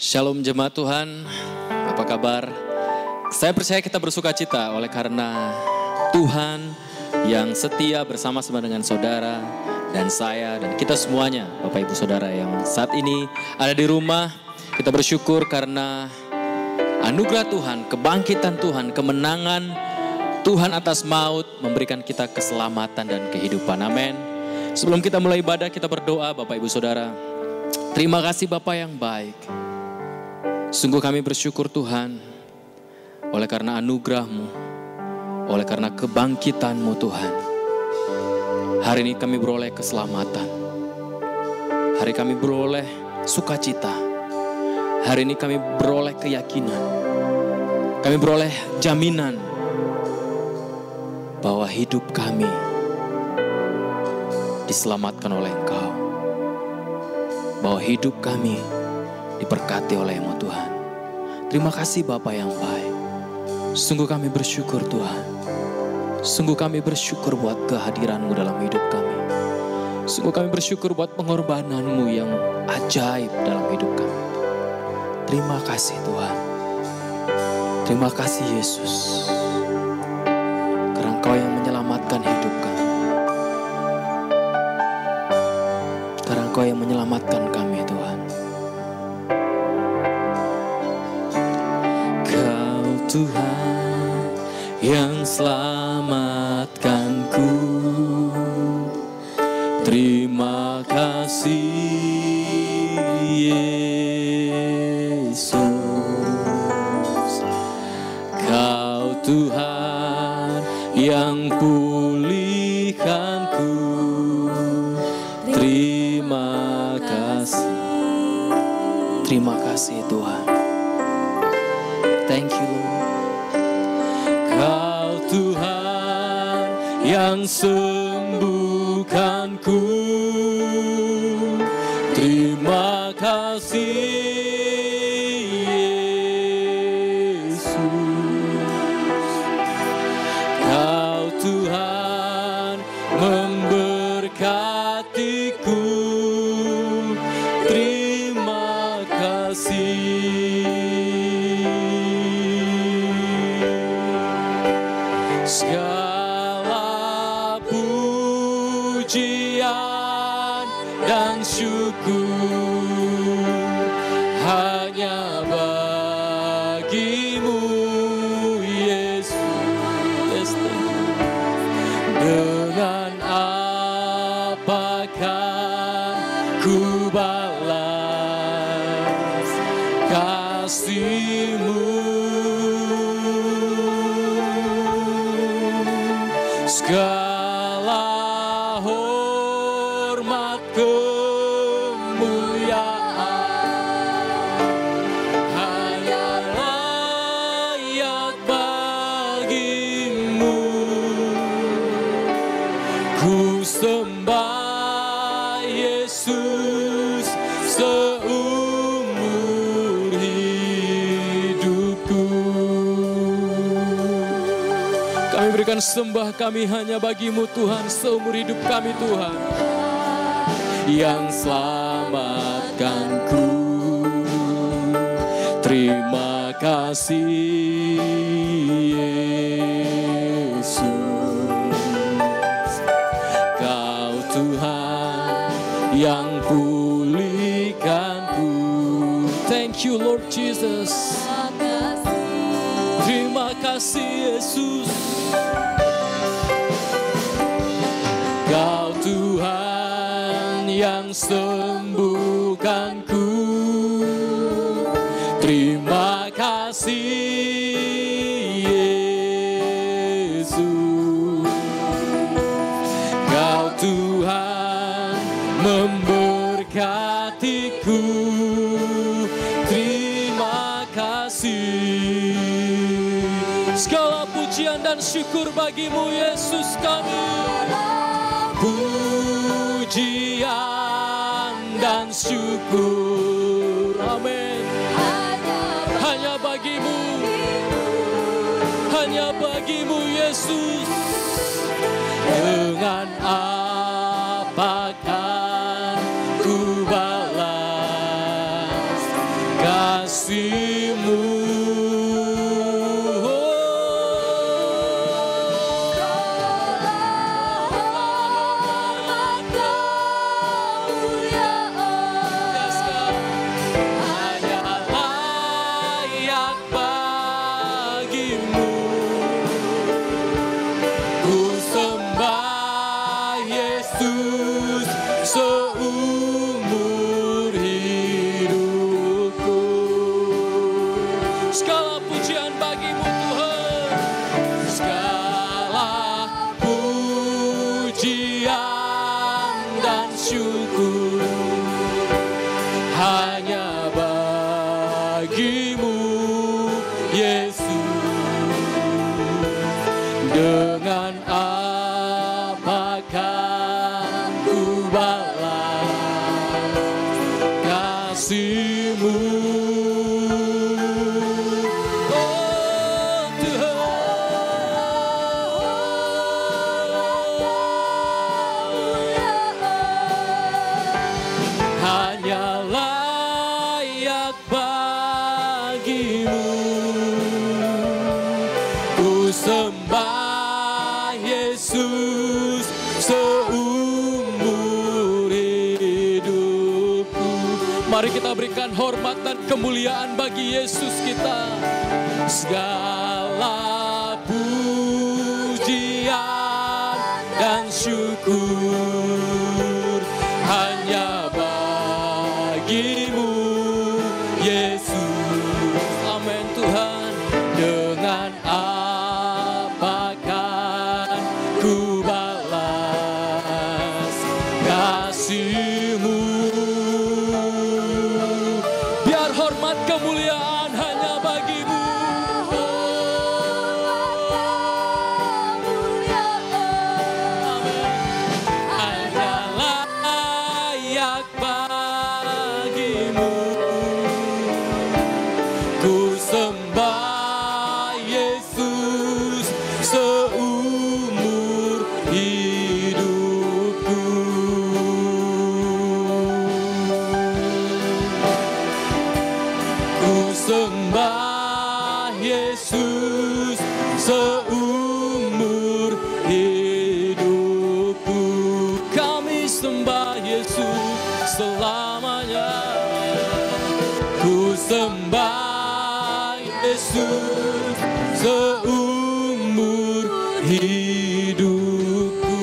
Shalom jemaat Tuhan, apa kabar? Saya percaya kita bersuka cita oleh karena Tuhan yang setia bersama-sama dengan saudara dan saya dan kita semuanya, Bapak Ibu Saudara yang saat ini ada di rumah. Kita bersyukur karena anugerah Tuhan, kebangkitan Tuhan, kemenangan Tuhan atas maut memberikan kita keselamatan dan kehidupan. Amin. Sebelum kita mulai ibadah, kita berdoa Bapak Ibu Saudara. Terima kasih Bapak yang baik. Sungguh kami bersyukur Tuhan, oleh karena anugerah-Mu, oleh karena kebangkitan-Mu Tuhan. Hari ini kami beroleh keselamatan. Hari kami beroleh sukacita. Hari ini kami beroleh keyakinan. Kami beroleh jaminan bahwa hidup kami diselamatkan oleh Engkau. Bahwa hidup kami diberkati oleh-Mu Tuhan. Terima kasih Bapa yang baik. Sungguh kami bersyukur Tuhan. Sungguh kami bersyukur buat kehadiran-Mu dalam hidup kami. Sungguh kami bersyukur buat pengorbanan-Mu yang ajaib dalam hidup kami. Terima kasih Tuhan. Terima kasih Yesus. Karena Engkau yang menyelamatkan hidup kami. Karena Engkau yang menyelamatkan kami Tuhan. Tuhan yang selamatkanku, terima kasih Yesus. Kau Tuhan yang pulihkanku, terima kasih. Terima kasih Tuhan. Thank you Lord. Kau Tuhan yang sembuhkanku, terima kasih Yesus. Kau Tuhan memberkatiku, terima kasih. Segala pujian dan syukur hanya bagi-Mu Yesus. Dengan apakah ku balas kasih-Mu? Segala hormat kemuliaan hanya layak bagi-Mu. Ku sembah Yesus seumur hidupku. Kami berikan sembah kami hanya bagi-Mu Tuhan, seumur hidup kami Tuhan. Yang selamatkanku, terima kasih Yesus. Kau Tuhan yang pulihkanku. Thank you Lord Jesus. Terima kasih Yesus. Kau Tuhan yang sembuhkanku, terima kasih Yesus. Kau Tuhan memberkatiku, terima kasih. Segala pujian dan syukur bagi-Mu Yesus kami. Pujian dan syukur, amin, hanya bagi-Mu, hanya bagi-Mu Yesus. Dengan apakah ku balas kasih-Mu. Mari kita berikan hormat dan kemuliaan bagi Yesus kita. Segala pujian dan syukur hanya bagi-Mu, Yesus. Amin Tuhan. Dengan apa kan ku balas kasih-Mu? Hormat kemuliaan hanya bagi-Mu. Hanya layak bagi-Mu. Ku sembah Yesus seumur hidupku. Sembah Yesus seumur hidupku. Kami sembah Yesus selamanya. Ku sembah Yesus seumur hidupku.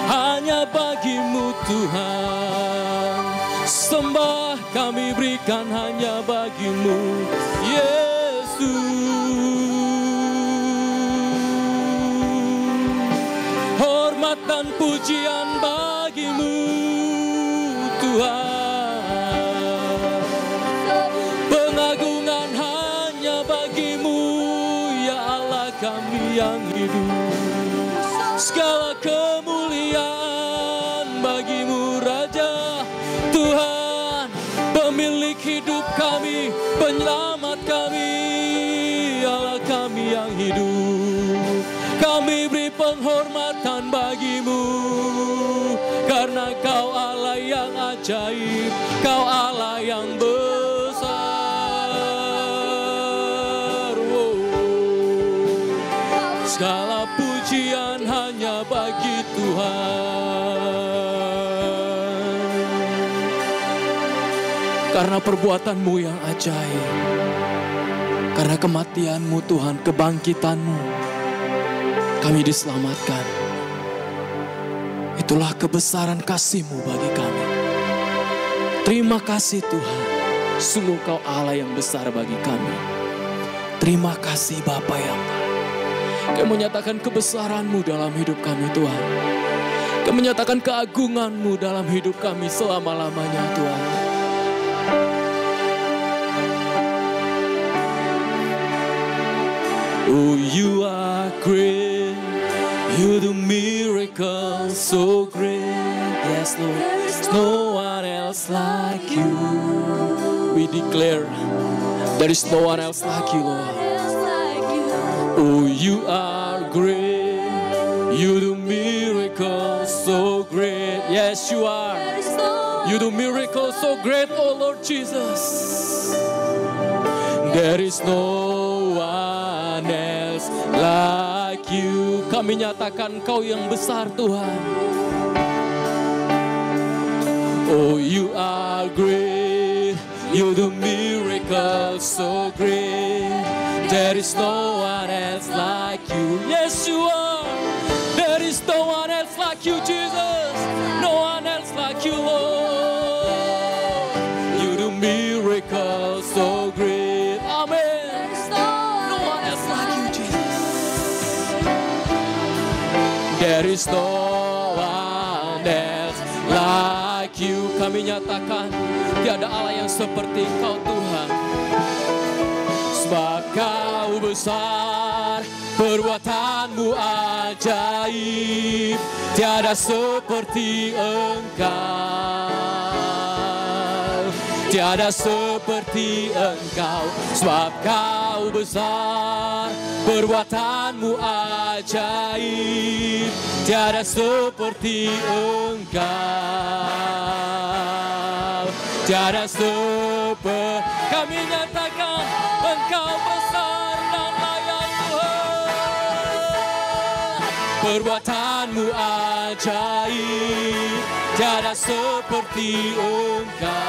Hanya bagi-Mu Tuhan, sembah kami berikan hanya bagi-Mu, Yesus. Hormat dan pujian bagi-Mu Tuhan. Pengagungan hanya bagi-Mu, ya Allah kami yang hidup. Segala kemuliaan bagi-Mu Raja Tuhan, pemilik hidup kami, penyelamat kami, Allah kami yang hidup. Kami beri penghormatan bagi-Mu, karena Kau Allah yang ajaib, Kau Allah yang besar. Segala pujian hanya bagi Tuhan. Karena perbuatan-Mu yang ajaib, karena kematian-Mu Tuhan, kebangkitan-Mu, kami diselamatkan. Itulah kebesaran kasih-Mu bagi kami. Terima kasih Tuhan, sungguh Kau Allah yang besar bagi kami. Terima kasih Bapa yang baik. Kau menyatakan kebesaran-Mu dalam hidup kami Tuhan. Kau menyatakan keagungan-Mu dalam hidup kami selama-lamanya Tuhan. Oh, You are great, You do miracles so great. Yes Lord, there's no one else like You. We declare there is no one else like You, Lord. Oh, You are great, You do miracles so great. Yes, you are. You do miracles so great, oh Lord Jesus. There is no one else like you. Kami nyatakan Kau yang besar Tuhan. Oh, you are great. You do miracles so great. There is no one else like you. Yes, you are. There is no one else like you, Jesus. No one else like you, Lord. You do miracles so great. Amen. No one else like you, Jesus. There is no one else like you. Kami nyatakan tiada Allah yang seperti Kau Tuhan. Sebab Kau besar, perbuatan-Mu ajaib, tiada seperti Engkau. Tiada seperti Engkau. Sebab Kau besar, perbuatan-Mu ajaib, tiada seperti Engkau. Tiada seperti. Kami nyatakan Engkau besar dan layak Tuhan. Perbuatan-Mu ajaib, tiada seperti Engkau.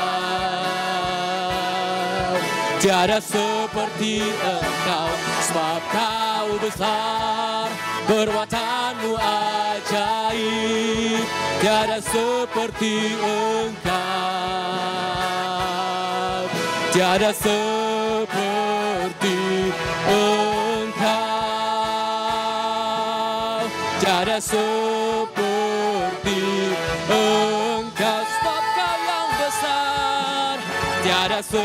Tiada seperti Engkau. Sebab Kau besar, perbuatan-Mu ajaib, tiada seperti Engkau. Tiada seperti Engkau. Tiada seperti Engkau. Sebab Kau yang besar, tiada seperti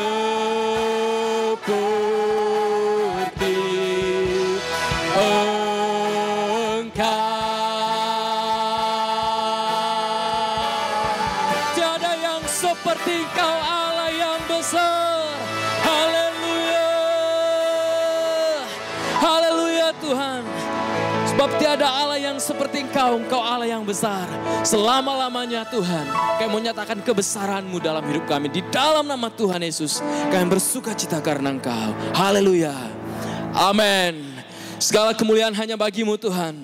Engkau. Tiada yang seperti Kau, Allah yang besar. Haleluya. Haleluya Tuhan. Sebab tiada Allah yang seperti Engkau, Engkau Allah yang besar. Selama-lamanya Tuhan, kami menyatakan kebesaran-Mu dalam hidup kami. Di dalam nama Tuhan Yesus, kami bersuka cita karena Engkau. Haleluya. Amin. Segala kemuliaan hanya bagi-Mu Tuhan.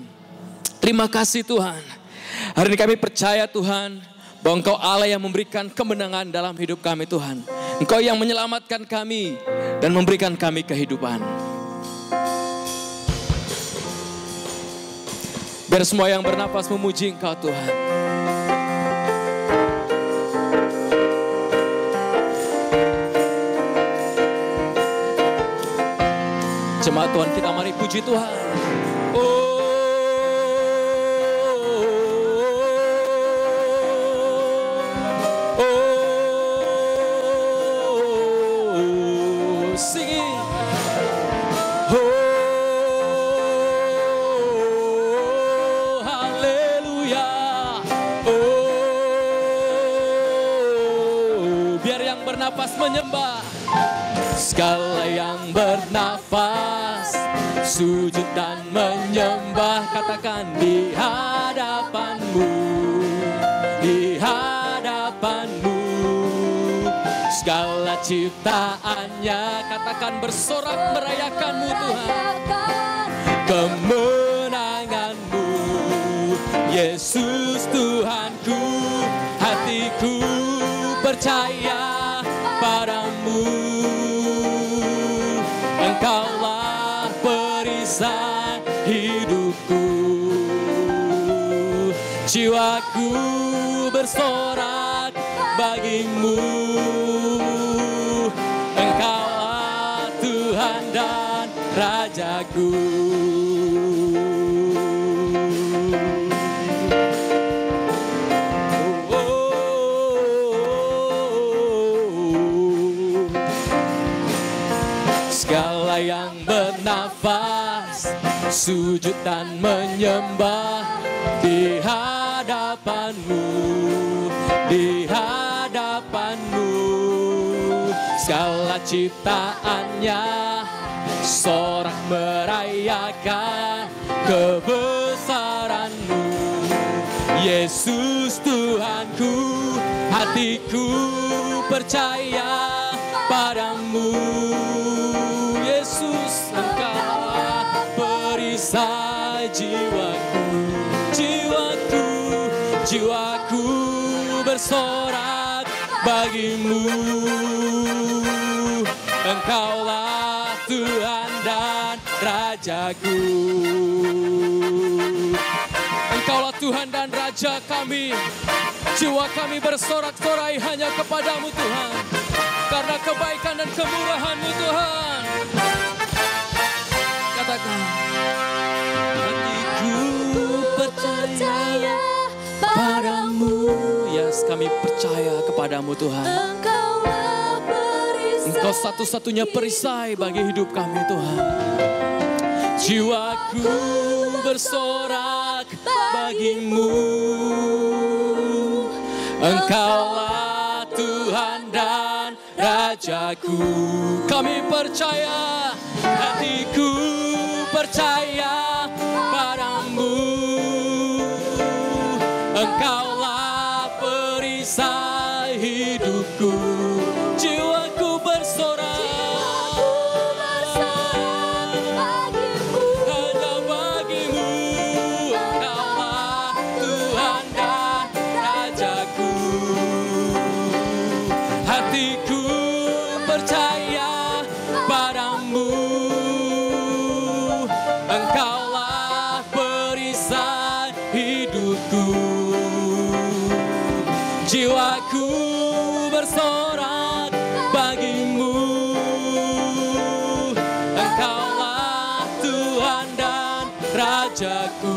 Terima kasih Tuhan. Hari ini kami percaya Tuhan, bahwa Engkau Allah yang memberikan kemenangan dalam hidup kami Tuhan. Engkau yang menyelamatkan kami dan memberikan kami kehidupan. Biar semua yang bernapas memuji Engkau Tuhan. Jemaat Tuhan kita mari puji Tuhan. Oh. Bernafas menyembah. Segala yang bernafas sujud dan menyembah. Katakan di hadapan-Mu, di hadapan-Mu. Segala ciptaannya katakan bersorak merayakan-Mu Tuhan. Kemenangan-Mu Yesus Tuhanku. Hatiku percaya padamu. Engkaulah perisai hidupku. Jiwaku bersorak bagi-Mu. Engkaulah Tuhan dan Rajaku. Segala yang bernafas sujud dan menyembah di hadapan-Mu, di hadapan-Mu. Segala ciptaannya sorak merayakan kebesaran-Mu. Yesus Tuhan. Hatiku percaya padamu, Yesus. Engkaulah perisai jiwaku, jiwaku, jiwaku bersorak bagimu. Engkaulah Tuhan dan Rajaku. Engkaulah Tuhan dan Raja kami. Jiwa kami bersorak-sorai hanya kepadamu Tuhan, karena kebaikan dan kemurahan-Mu Tuhan. Katakan, hatiku percaya padamu. Yes, kami percaya kepadamu Tuhan. Engkau satu-satunya perisai bagi hidup kami Tuhan. Jiwaku bersorak bagimu. Engkaulah Tuhan dan Rajaku. Kami percaya, hatiku percaya padamu. Engkaulah perisai hidupku. Jiwaku bersorak hanya bagimu. Engkaulah Tuhan dan Rajaku. Hatiku percaya padamu. Engkaulah perisai hidupku. Jiwaku bersorak bagimu. Engkaulah Tuhan dan Rajaku.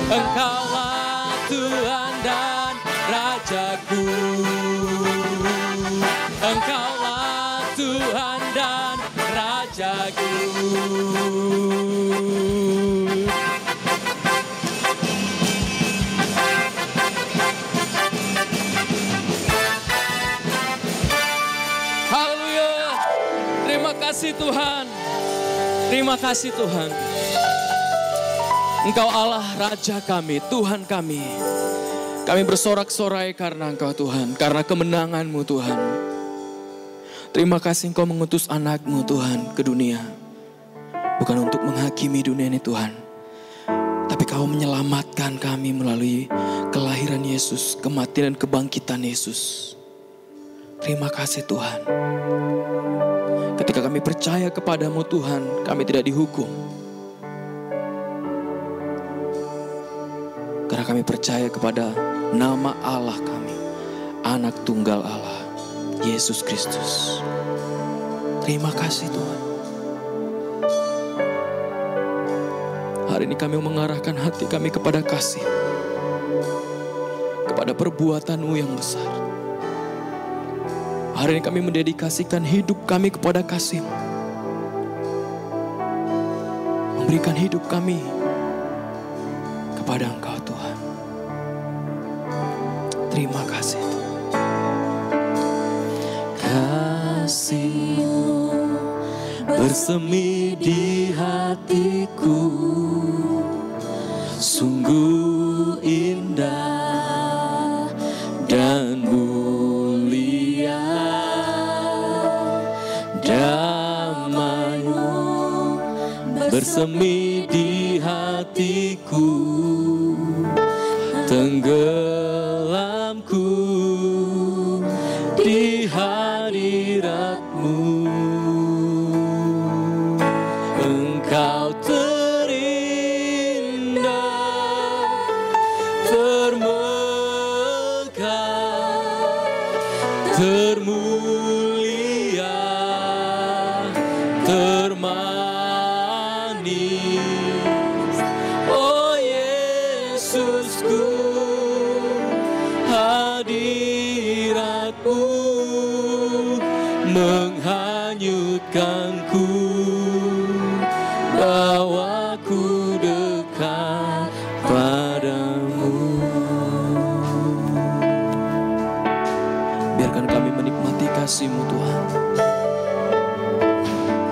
Engkaulah Tuhan dan Rajaku. Engkaulah Tuhan dan Rajaku. Haleluya. Terima kasih Tuhan. Terima kasih Tuhan. Engkau Allah Raja kami, Tuhan kami. Kami bersorak-sorai karena Engkau Tuhan, karena kemenangan-Mu Tuhan. Terima kasih Engkau mengutus anak-Mu Tuhan ke dunia. Bukan untuk menghakimi dunia ini Tuhan, tapi Kau menyelamatkan kami melalui kelahiran Yesus, kematian dan kebangkitan Yesus. Terima kasih Tuhan. Ketika kami percaya kepadamu Tuhan, kami tidak dihukum. Karena kami percaya kepada nama Allah kami, Anak Tunggal Allah, Yesus Kristus. Terima kasih Tuhan. Hari ini kami mengarahkan hati kami kepada kasih, kepada perbuatan-Mu yang besar. Hari ini kami mendedikasikan hidup kami kepada kasih-Mu. Memberikan hidup kami kepada Engkau Tuhan. Terima kasih Tuhan. Kasih-Mu bersemi di hatiku, sungguh indah dan mulia. Damai-Mu bersemi di hatiku, tenggelamku di hadirat-Mu. Engkau terindah, termegah, termulia, termanis. Oh Yesusku, hadirat-Mu menghanyutkanku, bawaku dekat padamu. Biarkan kami menikmati kasih-Mu Tuhan.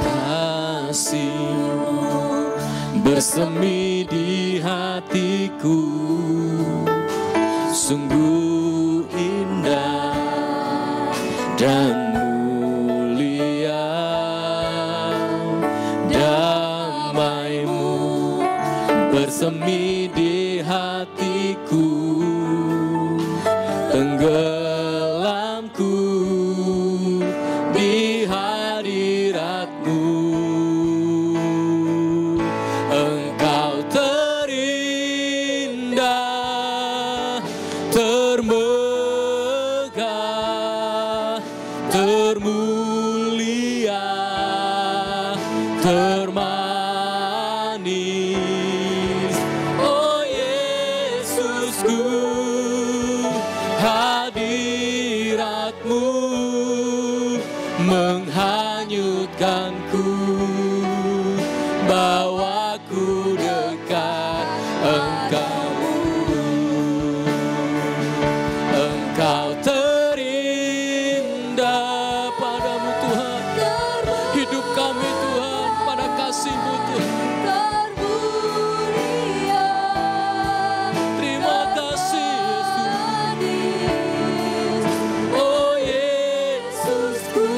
Kasih-Mu bersemi di hatiku, sungguh indah dan mulia. Damai-Mu bersemi di hatiku, tenggelamku di hadirat-Mu. Engkau terindah, termegah, termulia, termanis. Oh Yesusku, hadirat-Mu menghanyutkanku, bawaku dekat Engkau terindah. Padamu Tuhan, hidup kami Tuhan, pada kasih-Mu Tuhan. Terima kasih Yesus. Oh Yesusku,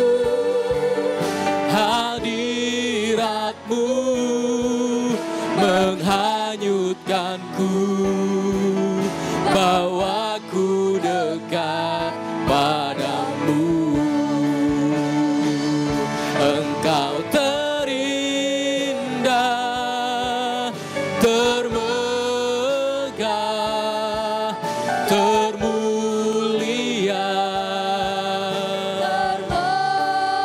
hadirat-Mu menghanyutkanku, bawaku dekat padamu. Engkau terindah, termegah, termulia.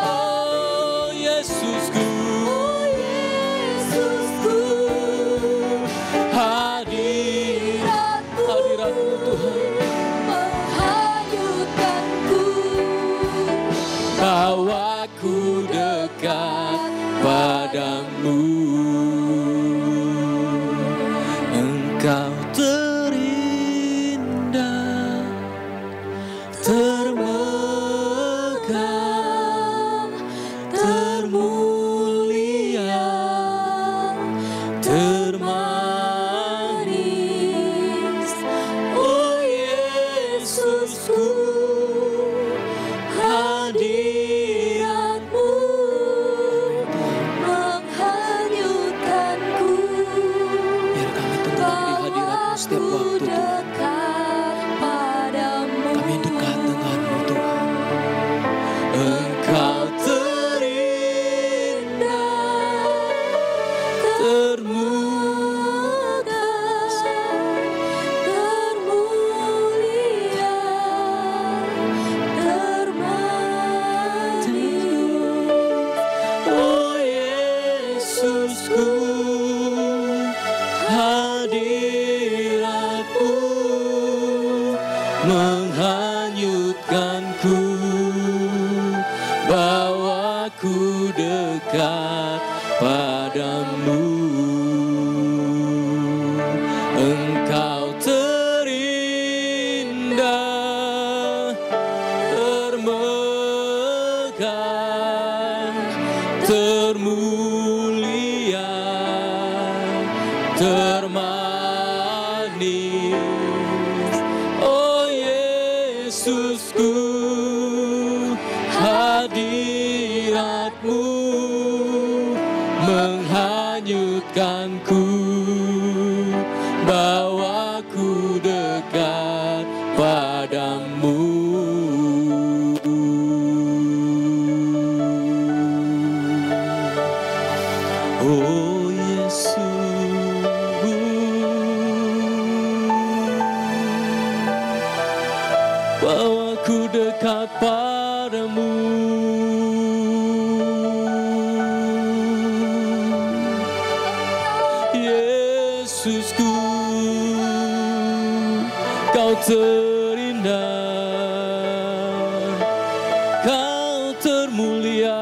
Oh Yesusku, hadirat-Mu Tuhan, bawaku dekat padamu. Engkau terindah, termegah, termulia, termanis. Oh Yesusku, hadirat-Mu menghanyutkanku. Biar kami tenggelam di hadirat-Mu setiap waktu Tuhan. Kami dekat dengan-Mu Tuhan. Engkau terindah, termegah, termulia, termanis. Oh Yesusku, hadirat-Mu menghanyutkanku, bawaku dekat padamu. Engkau terindah, termegah, termulia, termanis. Oh Yesusku, hadirat-Mu menghanyutkanku, bawaku dekat padamu. Oh Yesus, bawaku dekat padamu. Yesusku, Kau terindah, Kau termulia.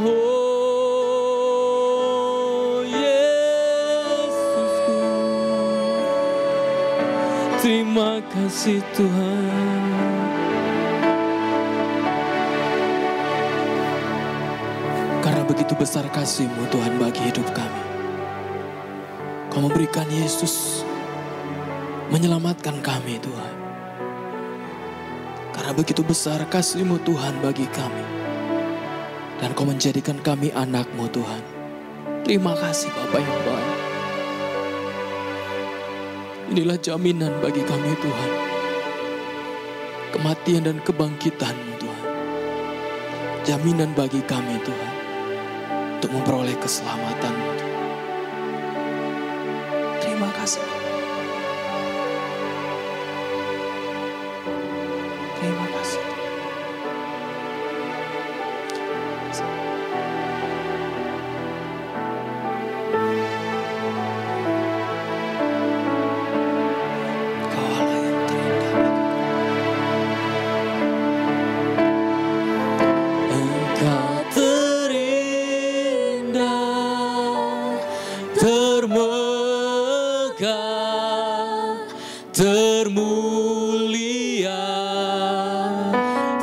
Oh Yesusku, terima kasih Tuhan. Karena begitu besar kasih-Mu Tuhan bagi hidup kami. Kau memberikan Yesus menyelamatkan kami Tuhan. Karena begitu besar kasih-Mu Tuhan bagi kami. Dan Kau menjadikan kami anak-Mu Tuhan. Terima kasih Bapa yang baik. Inilah jaminan bagi kami Tuhan. Kematian dan kebangkitan-Mu Tuhan. Jaminan bagi kami Tuhan. Untuk memperoleh keselamatan-Mu Tuhan. Terima kasih. Terima kasih. Termulia,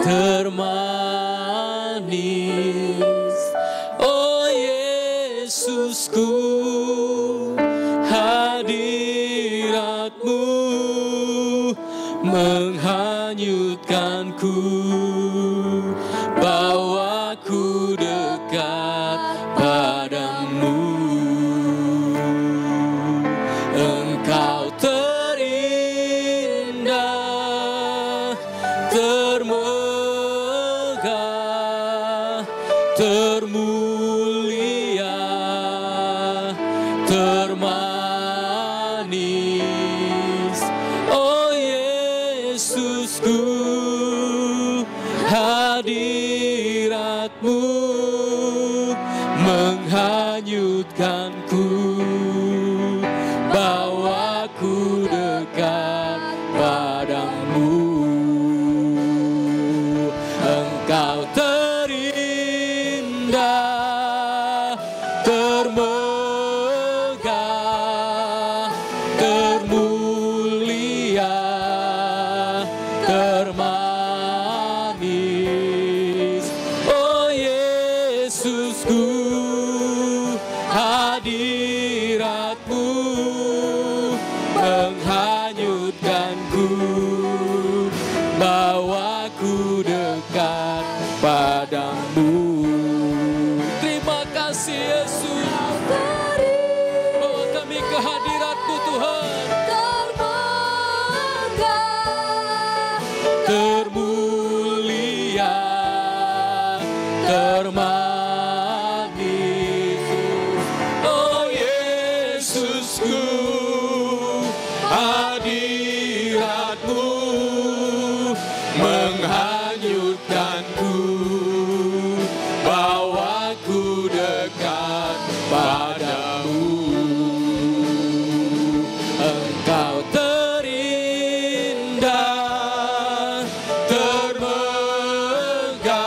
termanis, oh Yesusku, hadirat-Mu menghanyutkanku, bawaku dekat padamu. Engkau terindah, termegah, termulia, termanis, oh Yesusku, hadirat-Mu menghanyutkanku, bawaku dekat padamu. Engkau terindah, termegah, termulia, termanis, oh Yesusku, hadirat-Mu menghanyutkanku, bawaku dekat padamu. Terima kasih Yesus, bawa kami ke hadirat-Mu Tuhan. Termulia, termanis, oh Yesusku, hadirat-Mu menghanyutkanku, bawaku dekat padamu. Engkau terindah, termegah,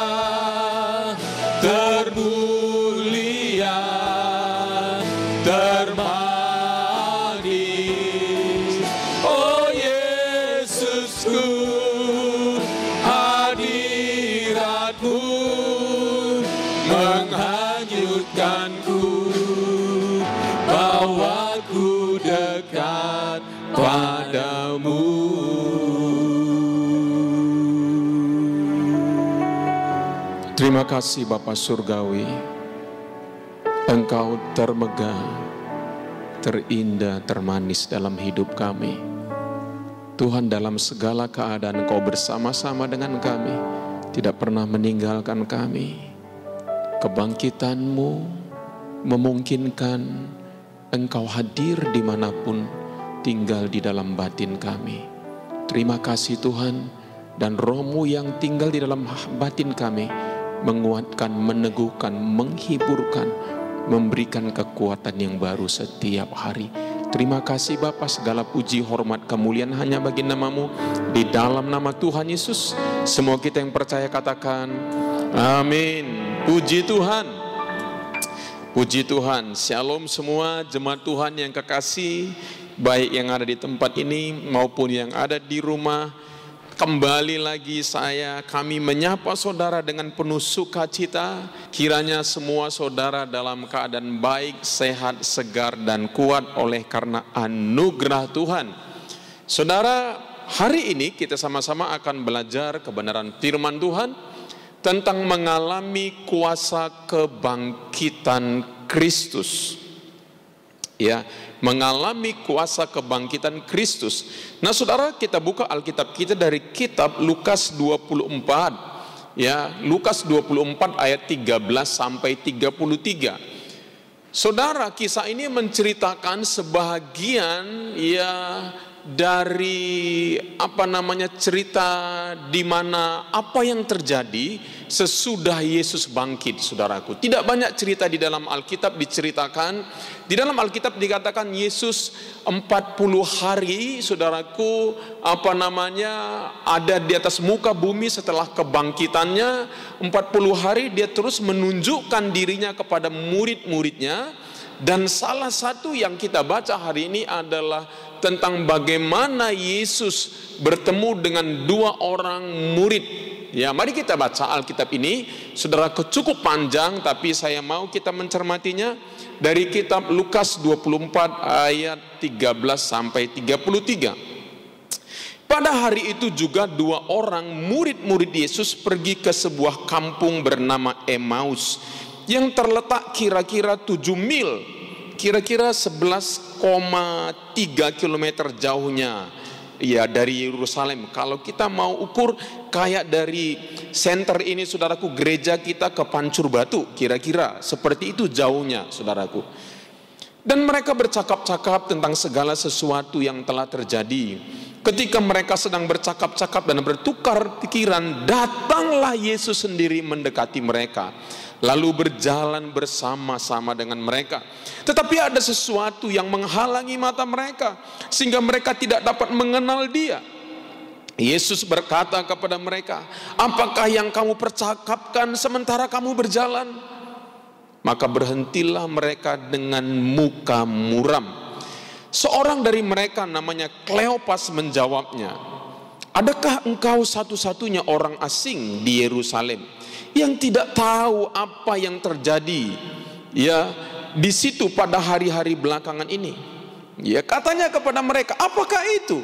termulia, termanis, oh Yesusku, hadirat-Mu menghanyutkanku, bawaku dekat padamu. Terima kasih Bapa Surgawi, Engkau termegah, terindah, termanis dalam hidup kami. Tuhan, dalam segala keadaan Engkau bersama-sama dengan kami, tidak pernah meninggalkan kami. Kebangkitan-Mu memungkinkan Engkau hadir dimanapun, tinggal di dalam batin kami. Terima kasih Tuhan, dan Roh-Mu yang tinggal di dalam batin kami menguatkan, meneguhkan, menghiburkan, memberikan kekuatan yang baru setiap hari. Terima kasih Bapa, segala puji, hormat, kemuliaan hanya bagi nama-Mu. Di dalam nama Tuhan Yesus, semua kita yang percaya katakan amin. Puji Tuhan. Puji Tuhan. Shalom semua jemaat Tuhan yang kekasih, baik yang ada di tempat ini maupun yang ada di rumah. Kembali lagi kami menyapa saudara dengan penuh sukacita. Kiranya semua saudara dalam keadaan baik, sehat, segar, dan kuat oleh karena anugerah Tuhan. Saudara, hari ini kita sama-sama akan belajar kebenaran firman Tuhan tentang mengalami kuasa kebangkitan Kristus. Ya, mengalami kuasa kebangkitan Kristus. Nah, saudara, kita buka Alkitab kita dari kitab Lukas 24. Ya, Lukas 24 ayat 13 sampai 33. Saudara, kisah ini menceritakan sebahagian dari cerita di mana apa yang terjadi sesudah Yesus bangkit, saudaraku. Tidak banyak cerita di dalam Alkitab diceritakan. Di dalam Alkitab dikatakan Yesus 40 hari, saudaraku, ada di atas muka bumi setelah kebangkitannya. 40 hari dia terus menunjukkan dirinya kepada murid-muridnya. Dan salah satu yang kita baca hari ini adalah tentang bagaimana Yesus bertemu dengan 2 orang murid. Ya, mari kita baca Alkitab ini. Saudara, cukup panjang, tapi saya mau kita mencermatinya dari kitab Lukas 24 ayat 13 sampai 33. Pada hari itu juga 2 orang murid-murid Yesus pergi ke sebuah kampung bernama Emmaus yang terletak kira-kira 7 mil, kira-kira 11,3 kilometer jauhnya ya dari Yerusalem. Kalau kita mau ukur kayak dari center ini, saudaraku, gereja kita ke Pancur Batu, kira-kira seperti itu jauhnya, saudaraku. Dan mereka bercakap-cakap tentang segala sesuatu yang telah terjadi. Ketika mereka sedang bercakap-cakap dan bertukar pikiran, datanglah Yesus sendiri mendekati mereka, lalu berjalan bersama-sama dengan mereka. Tetapi ada sesuatu yang menghalangi mata mereka, sehingga mereka tidak dapat mengenal dia. Yesus berkata kepada mereka, "Apakah yang kamu percakapkan sementara kamu berjalan?" Maka berhentilah mereka dengan muka muram. Seorang dari mereka namanya Kleopas menjawabnya, "Adakah engkau satu-satunya orang asing di Yerusalem yang tidak tahu apa yang terjadi di situ pada hari-hari belakangan ini?" Ya, katanya kepada mereka, "Apakah itu?"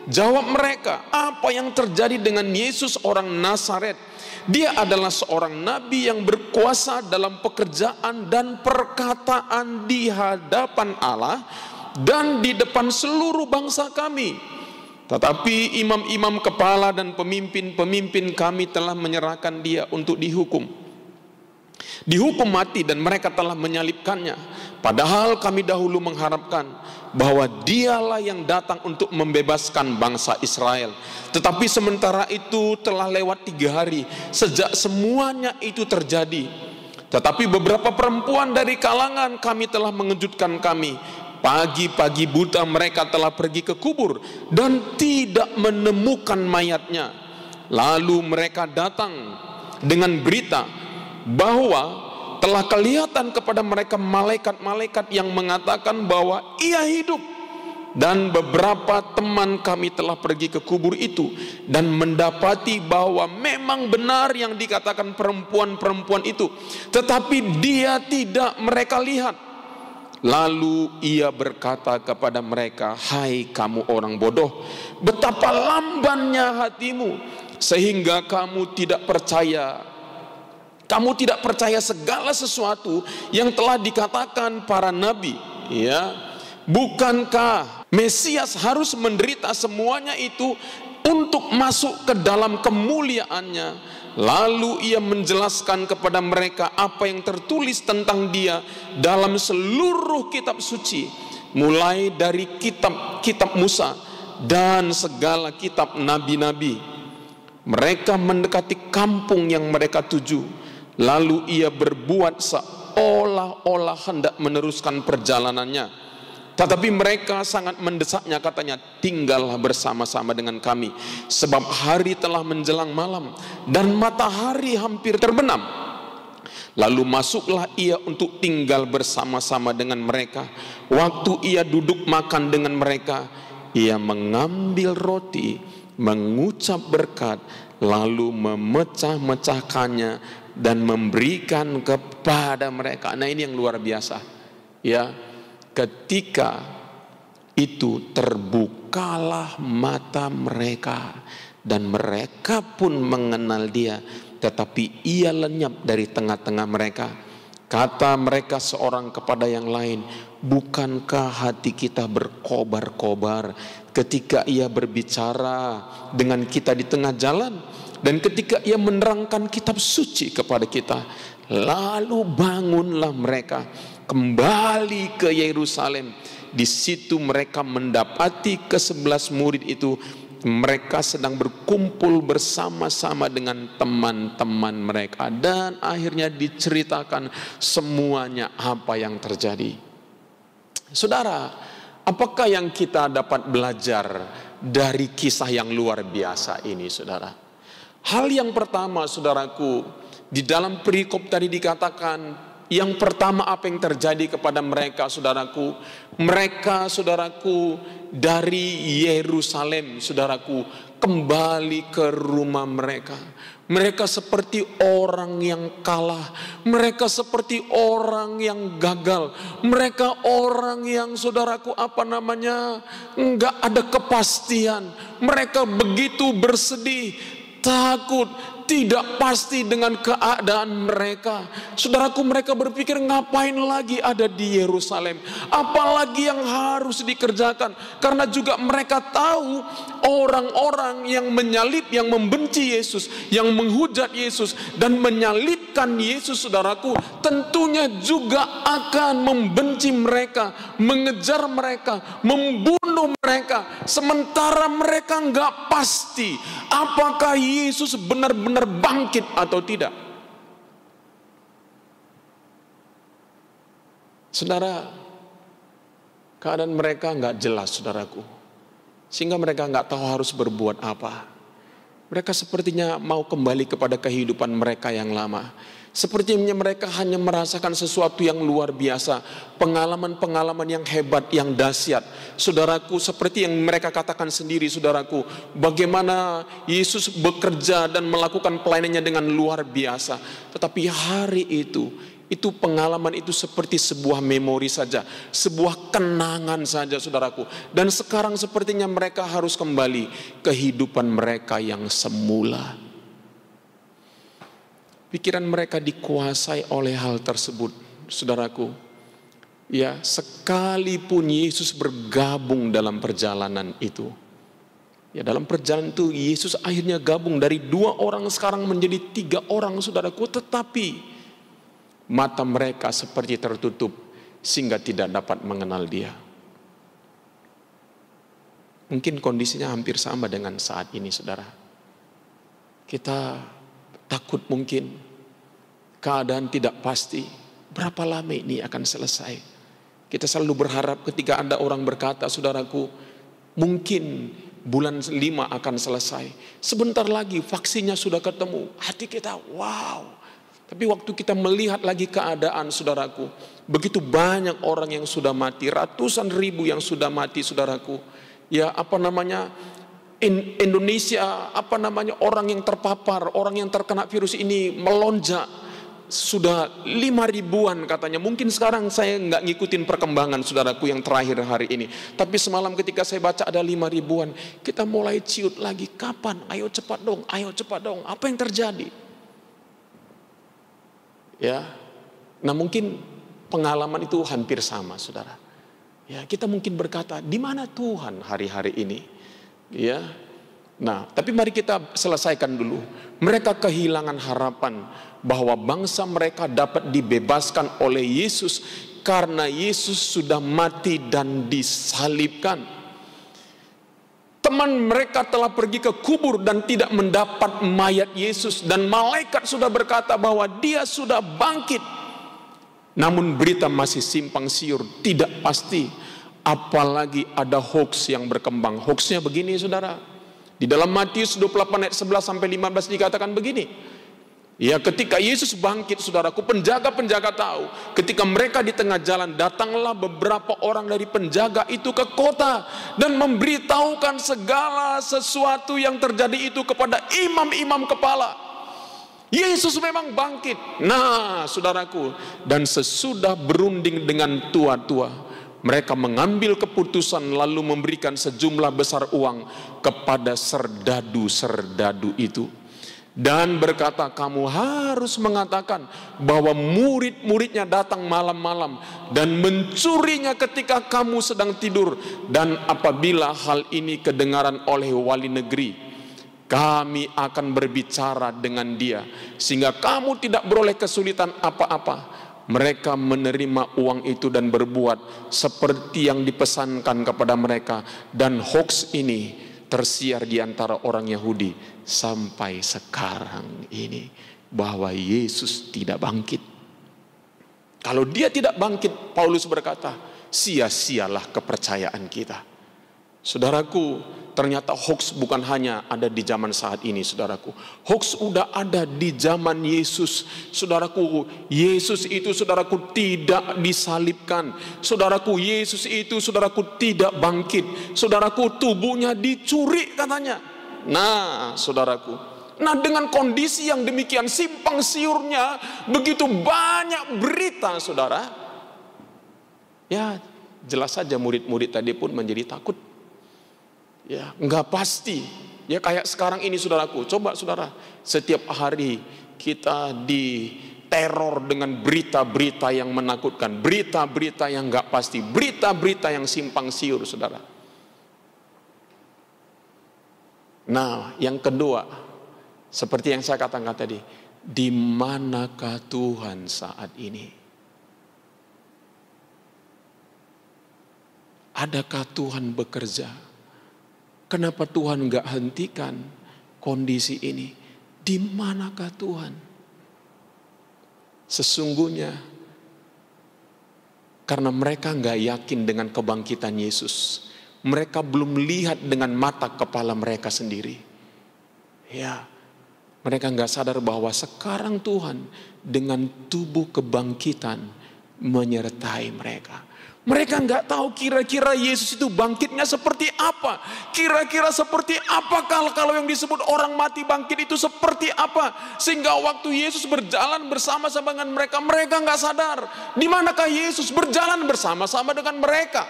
Jawab mereka, "Apa yang terjadi dengan Yesus orang Nazaret? Dia adalah seorang nabi yang berkuasa dalam pekerjaan dan perkataan di hadapan Allah dan di depan seluruh bangsa kami. Tetapi imam-imam kepala dan pemimpin-pemimpin kami telah menyerahkan dia untuk dihukum mati, dan mereka telah menyalibkannya. Padahal kami dahulu mengharapkan bahwa dialah yang datang untuk membebaskan bangsa Israel. Tetapi sementara itu telah lewat 3 hari sejak semuanya itu terjadi. Tetapi beberapa perempuan dari kalangan kami telah mengejutkan kami. Pagi-pagi buta mereka telah pergi ke kubur dan tidak menemukan mayatnya. Lalu mereka datang dengan berita bahwa telah kelihatan kepada mereka malaikat-malaikat yang mengatakan bahwa ia hidup. Dan beberapa teman kami telah pergi ke kubur itu dan mendapati bahwa memang benar yang dikatakan perempuan-perempuan itu, tetapi dia tidak mereka lihat. Lalu ia berkata kepada mereka, "Hai kamu orang bodoh, betapa lambannya hatimu sehingga kamu tidak percaya segala sesuatu yang telah dikatakan para nabi." Ya, bukankah Mesias harus menderita semuanya itu untuk masuk ke dalam kemuliaannya? Lalu ia menjelaskan kepada mereka apa yang tertulis tentang dia dalam seluruh kitab suci, mulai dari kitab Musa dan segala kitab nabi-nabi. Mereka mendekati kampung yang mereka tuju. Lalu ia berbuat seolah-olah hendak meneruskan perjalanannya. Tetapi mereka sangat mendesaknya, katanya, "Tinggallah bersama-sama dengan kami, sebab hari telah menjelang malam dan matahari hampir terbenam." Lalu masuklah ia untuk tinggal bersama-sama dengan mereka. Waktu ia duduk makan dengan mereka, ia mengambil roti, mengucap berkat, lalu memecah-mecahkannya dan memberikan kepada mereka. Nah, ini yang luar biasa. Ya, ketika itu terbukalah mata mereka, dan mereka pun mengenal dia, tetapi ia lenyap dari tengah-tengah mereka. Kata mereka seorang kepada yang lain, bukankah hati kita berkobar-kobar ketika ia berbicara dengan kita di tengah jalan, dan ketika ia menerangkan kitab suci kepada kita? Lalu bangunlah mereka kembali ke Yerusalem. Di situ mereka mendapati ke-11 murid itu. Mereka sedang berkumpul bersama-sama dengan teman-teman mereka, dan akhirnya diceritakan semuanya apa yang terjadi. Saudara, apakah yang kita dapat belajar dari kisah yang luar biasa ini, saudara? Hal yang pertama, saudaraku, di dalam perikop tadi dikatakan, yang pertama apa yang terjadi kepada mereka, saudaraku? Mereka, saudaraku, dari Yerusalem, saudaraku, kembali ke rumah mereka. Mereka seperti orang yang kalah. Mereka seperti orang yang gagal. Mereka orang yang, saudaraku, enggak ada kepastian. Mereka begitu bersedih, takut, tidak pasti dengan keadaan mereka. Saudaraku, mereka berpikir, ngapain lagi ada di Yerusalem? Apalagi yang harus dikerjakan? Karena juga mereka tahu orang-orang yang menyalib, yang membenci Yesus, yang menghujat Yesus dan menyalibkan Yesus, saudaraku, tentunya juga akan membenci mereka, mengejar mereka, membunuh mereka. Sementara mereka nggak pasti apakah Yesus benar-benar bangkit atau tidak. Saudara, keadaan mereka nggak jelas, saudaraku, sehingga mereka nggak tahu harus berbuat apa. Mereka sepertinya mau kembali kepada kehidupan mereka yang lama. Sepertinya mereka hanya merasakan sesuatu yang luar biasa, pengalaman-pengalaman yang hebat, yang dahsyat. Saudaraku, seperti yang mereka katakan sendiri, saudaraku, bagaimana Yesus bekerja dan melakukan pelayanannya dengan luar biasa. Tetapi hari itu pengalaman itu seperti sebuah memori saja, sebuah kenangan saja, saudaraku. Dan sekarang sepertinya mereka harus kembali kehidupan mereka yang semula. Pikiran mereka dikuasai oleh hal tersebut, saudaraku. Ya, sekalipun Yesus bergabung dalam perjalanan itu. Ya, dalam perjalanan itu Yesus akhirnya gabung dari 2 orang sekarang menjadi 3 orang, saudaraku. Tetapi mata mereka seperti tertutup sehingga tidak dapat mengenal dia. Mungkin kondisinya hampir sama dengan saat ini, saudara. Kita takut, mungkin keadaan tidak pasti, berapa lama ini akan selesai. Kita selalu berharap ketika ada orang berkata, saudaraku, mungkin bulan 5 akan selesai, sebentar lagi vaksinnya sudah ketemu. Hati kita, wow. Tapi waktu kita melihat lagi keadaan, saudaraku, begitu banyak orang yang sudah mati, ratusan ribu yang sudah mati, saudaraku. Ya, Indonesia, orang yang terpapar, orang yang terkena virus ini melonjak. Sudah 5.000-an katanya. Mungkin sekarang saya nggak ngikutin perkembangan, saudaraku, yang terakhir hari ini. Tapi semalam ketika saya baca ada 5.000-an. Kita mulai ciut lagi, kapan? Ayo cepat dong, apa yang terjadi? Ya, nah mungkin pengalaman itu hampir sama, saudara. Ya, kita mungkin berkata, di mana Tuhan hari-hari ini? Ya, nah, tapi mari kita selesaikan dulu. Mereka kehilangan harapan bahwa bangsa mereka dapat dibebaskan oleh Yesus karena Yesus sudah mati dan disalibkan. Teman mereka telah pergi ke kubur dan tidak mendapat mayat Yesus, dan malaikat sudah berkata bahwa dia sudah bangkit. Namun berita masih simpang siur, tidak pasti. Apalagi ada hoax yang berkembang. Hoaxnya begini, saudara. Di dalam Matius 28 ayat 11 sampai 15 dikatakan begini. Ya, ketika Yesus bangkit, saudaraku, penjaga-penjaga tahu. Ketika mereka di tengah jalan, datanglah beberapa orang dari penjaga itu ke kota dan memberitahukan segala sesuatu yang terjadi itu kepada imam-imam kepala. Yesus memang bangkit. Nah, saudaraku, dan sesudah berunding dengan tua-tua, Mereka mengambil keputusan lalu memberikan sejumlah besar uang kepada serdadu-serdadu itu. Dan berkata, kamu harus mengatakan bahwa murid-muridnya datang malam-malam dan mencurinya ketika kamu sedang tidur. Dan apabila hal ini kedengaran oleh wali negeri, kami akan berbicara dengan dia sehingga kamu tidak beroleh kesulitan apa-apa. Mereka menerima uang itu dan berbuat seperti yang dipesankan kepada mereka. Dan hoax ini tersiar di antara orang Yahudi sampai sekarang ini, bahwa Yesus tidak bangkit. Kalau dia tidak bangkit, Paulus berkata, sia-sialah kepercayaan kita. Saudaraku, ternyata hoax bukan hanya ada di zaman saat ini, saudaraku. Hoax udah ada di zaman Yesus. Saudaraku, Yesus itu, saudaraku, tidak disalibkan. Saudaraku, Yesus itu, saudaraku, tidak bangkit. Saudaraku, tubuhnya dicuri katanya. Nah, saudaraku, dengan kondisi yang demikian simpang siurnya, begitu banyak berita, saudara. Ya, jelas saja murid-murid tadi pun menjadi takut. Ya, enggak pasti. Ya, kayak sekarang ini, saudaraku. Coba saudara, setiap hari kita diteror dengan berita-berita yang menakutkan, berita-berita yang enggak pasti, berita-berita yang simpang siur, saudara. Nah, yang kedua, seperti yang saya katakan tadi, di manakah Tuhan saat ini? Adakah Tuhan bekerja? Kenapa Tuhan enggak hentikan kondisi ini? Di manakah Tuhan? Sesungguhnya karena mereka enggak yakin dengan kebangkitan Yesus. Mereka belum lihat dengan mata kepala mereka sendiri. Ya, mereka enggak sadar bahwa sekarang Tuhan dengan tubuh kebangkitan menyertai mereka. Mereka nggak tahu kira-kira Yesus itu bangkitnya seperti apa. Kira-kira seperti apa kalau yang disebut orang mati bangkit itu seperti apa. Sehingga waktu Yesus berjalan bersama-sama dengan mereka, mereka nggak sadar. Di manakah Yesus berjalan bersama-sama dengan mereka?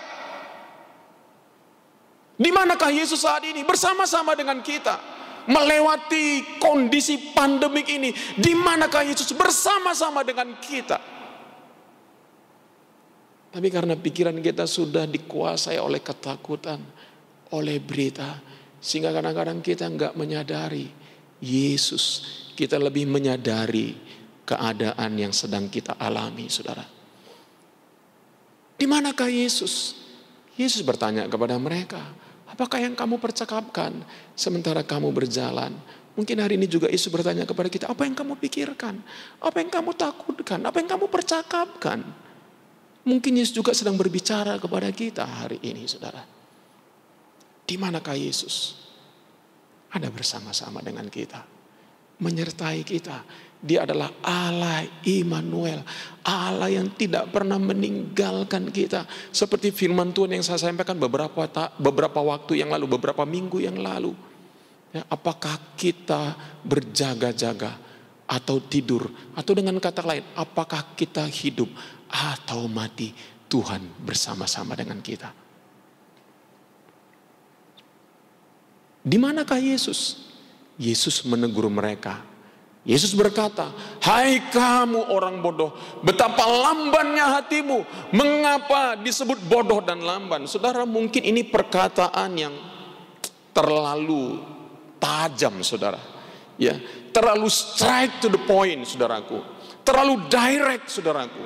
Di manakah Yesus saat ini bersama-sama dengan kita? Melewati kondisi pandemik ini, di manakah Yesus bersama-sama dengan kita? Tapi karena pikiran kita sudah dikuasai oleh ketakutan, oleh berita, sehingga kadang-kadang kita enggak menyadari Yesus. Kita lebih menyadari keadaan yang sedang kita alami, saudara. Di manakah Yesus? Yesus bertanya kepada mereka, apakah yang kamu percakapkan sementara kamu berjalan? Mungkin hari ini juga Yesus bertanya kepada kita, apa yang kamu pikirkan? Apa yang kamu takutkan? Apa yang kamu percakapkan? Mungkin Yesus juga sedang berbicara kepada kita hari ini, saudara. Di manakah Yesus? Ada bersama-sama dengan kita, menyertai kita. Dia adalah Allah Immanuel, Allah yang tidak pernah meninggalkan kita. Seperti firman Tuhan yang saya sampaikan beberapa waktu yang lalu, beberapa minggu yang lalu. Ya, apakah kita berjaga-jaga atau tidur? Atau dengan kata lain, apakah kita hidup atau mati? Tuhan bersama-sama dengan kita. Di manakah Yesus? Yesus menegur mereka. Yesus berkata, hai kamu orang bodoh, betapa lambannya hatimu. Mengapa disebut bodoh dan lamban? Saudara, mungkin ini perkataan yang terlalu tajam, saudara. Ya, terlalu straight to the point, saudaraku. Terlalu direct, saudaraku.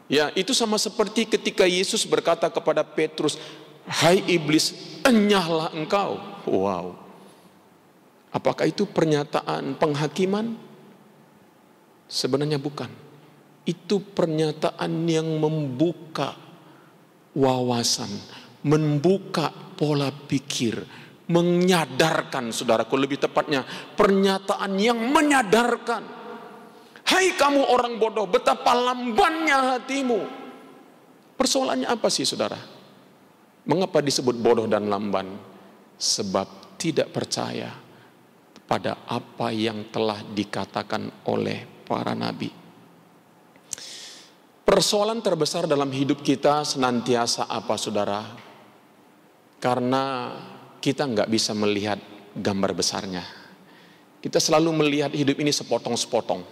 Ya, itu sama seperti ketika Yesus berkata kepada Petrus, hai iblis, enyahlah engkau. Wow. Apakah itu pernyataan penghakiman? Sebenarnya bukan. Itu pernyataan yang membuka wawasan, membuka pola pikir, menyadarkan, saudaraku, lebih tepatnya pernyataan yang menyadarkan. Hai kamu orang bodoh, betapa lambannya hatimu. Persoalannya apa sih, saudara? Mengapa disebut bodoh dan lamban? Sebab tidak percaya pada apa yang telah dikatakan oleh para nabi. Persoalan terbesar dalam hidup kita senantiasa apa, saudara? Karena kita nggak bisa melihat gambar besarnya. Kita selalu melihat hidup ini sepotong-sepotong.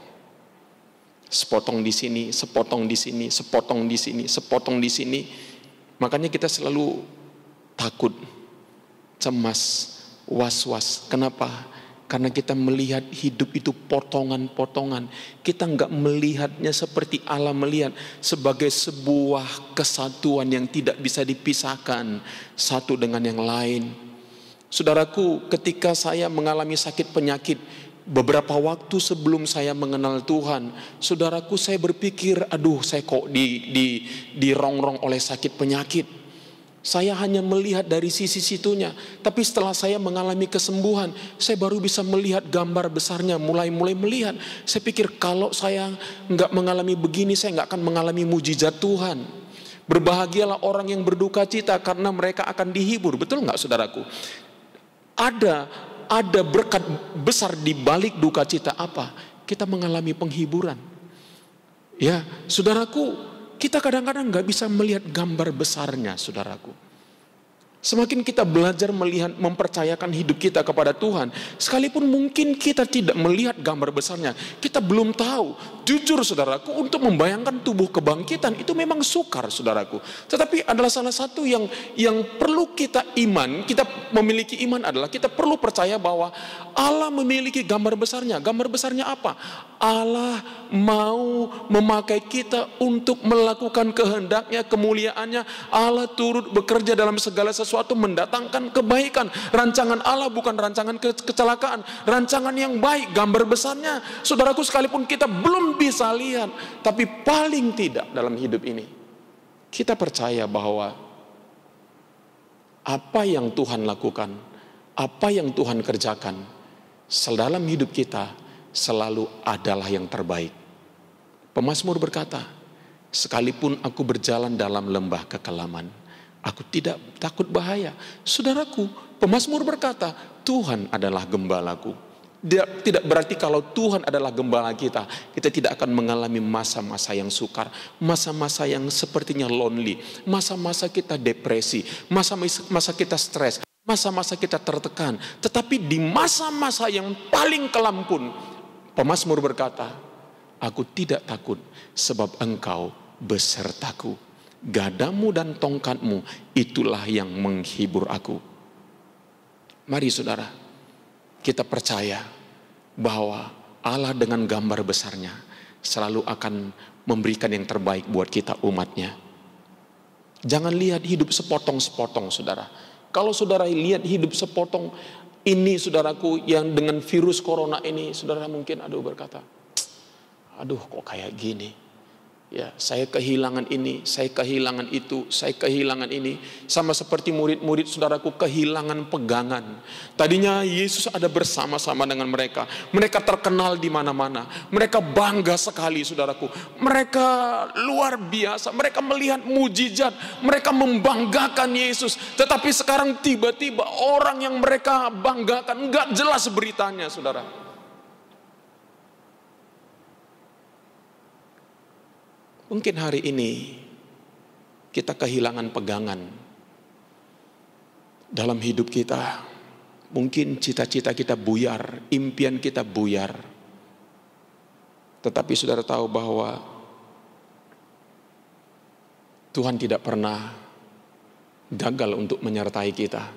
Sepotong di sini, sepotong di sini, sepotong di sini, sepotong di sini. Makanya kita selalu takut, cemas, was-was. Kenapa? Karena kita melihat hidup itu potongan-potongan. Kita nggak melihatnya seperti Allah melihat, sebagai sebuah kesatuan yang tidak bisa dipisahkan satu dengan yang lain. Saudaraku, ketika saya mengalami sakit penyakit, beberapa waktu sebelum saya mengenal Tuhan, saudaraku, saya berpikir, aduh, saya kok dirongrong oleh sakit penyakit. Saya hanya melihat dari sisi situnya. Tapi setelah saya mengalami kesembuhan, saya baru bisa melihat gambar besarnya, mulai melihat. Saya pikir kalau saya nggak mengalami begini, saya nggak akan mengalami mujizat Tuhan. Berbahagialah orang yang berduka cita, karena mereka akan dihibur. Betul nggak, saudaraku? Ada berkat besar di balik duka cita. Apa? Kita mengalami penghiburan. Ya, saudaraku, kita kadang-kadang nggak bisa melihat gambar besarnya, saudaraku. Semakin kita belajar melihat, mempercayakan hidup kita kepada Tuhan, sekalipun mungkin kita tidak melihat gambar besarnya, kita belum tahu. Jujur, saudaraku, untuk membayangkan tubuh kebangkitan itu memang sukar, saudaraku. Tetapi adalah salah satu yang perlu kita iman. Kita memiliki iman adalah kita perlu percaya bahwa Allah memiliki gambar besarnya. Gambar besarnya apa? Allah mau memakai kita untuk melakukan kehendaknya, kemuliaannya. Allah turut bekerja dalam segala sesuatu, mendatangkan kebaikan. Rancangan Allah bukan rancangan kecelakaan, rancangan yang baik. Gambar besarnya, saudaraku, sekalipun kita belum bisa lihat, tapi paling tidak dalam hidup ini kita percaya bahwa apa yang Tuhan lakukan, apa yang Tuhan kerjakan dalam hidup kita selalu adalah yang terbaik. Pemazmur berkata, sekalipun aku berjalan dalam lembah kekelaman, aku tidak takut bahaya. Saudaraku, pemazmur berkata, Tuhan adalah gembalaku. Tidak berarti kalau Tuhan adalah gembala kita, kita tidak akan mengalami masa-masa yang sukar, masa-masa yang sepertinya lonely, masa-masa kita depresi, masa-masa kita stres, masa-masa kita tertekan. Tetapi di masa-masa yang paling kelam pun, pemazmur berkata, aku tidak takut sebab Engkau besertaku. Gadamu dan tongkatmu itulah yang menghibur aku. Mari, saudara, kita percaya bahwa Allah dengan gambar besarnya selalu akan memberikan yang terbaik buat kita, umatnya. Jangan lihat hidup sepotong-sepotong, saudara. Kalau saudara lihat hidup sepotong ini, saudaraku, yang dengan virus corona ini, saudara mungkin berkata, aduh, kok kayak gini. Ya, saya kehilangan ini, saya kehilangan itu, saya kehilangan ini. Sama seperti murid-murid, saudaraku, kehilangan pegangan. Tadinya Yesus ada bersama-sama dengan mereka. Mereka terkenal di mana-mana. Mereka bangga sekali, saudaraku. Mereka luar biasa. Mereka melihat mujizat. Mereka membanggakan Yesus. Tetapi sekarang tiba-tiba orang yang mereka banggakan enggak jelas beritanya, saudara. Mungkin hari ini kita kehilangan pegangan dalam hidup kita. Mungkin cita-cita kita buyar, impian kita buyar. Tetapi saudara tahu bahwa Tuhan tidak pernah gagal untuk menyertai kita.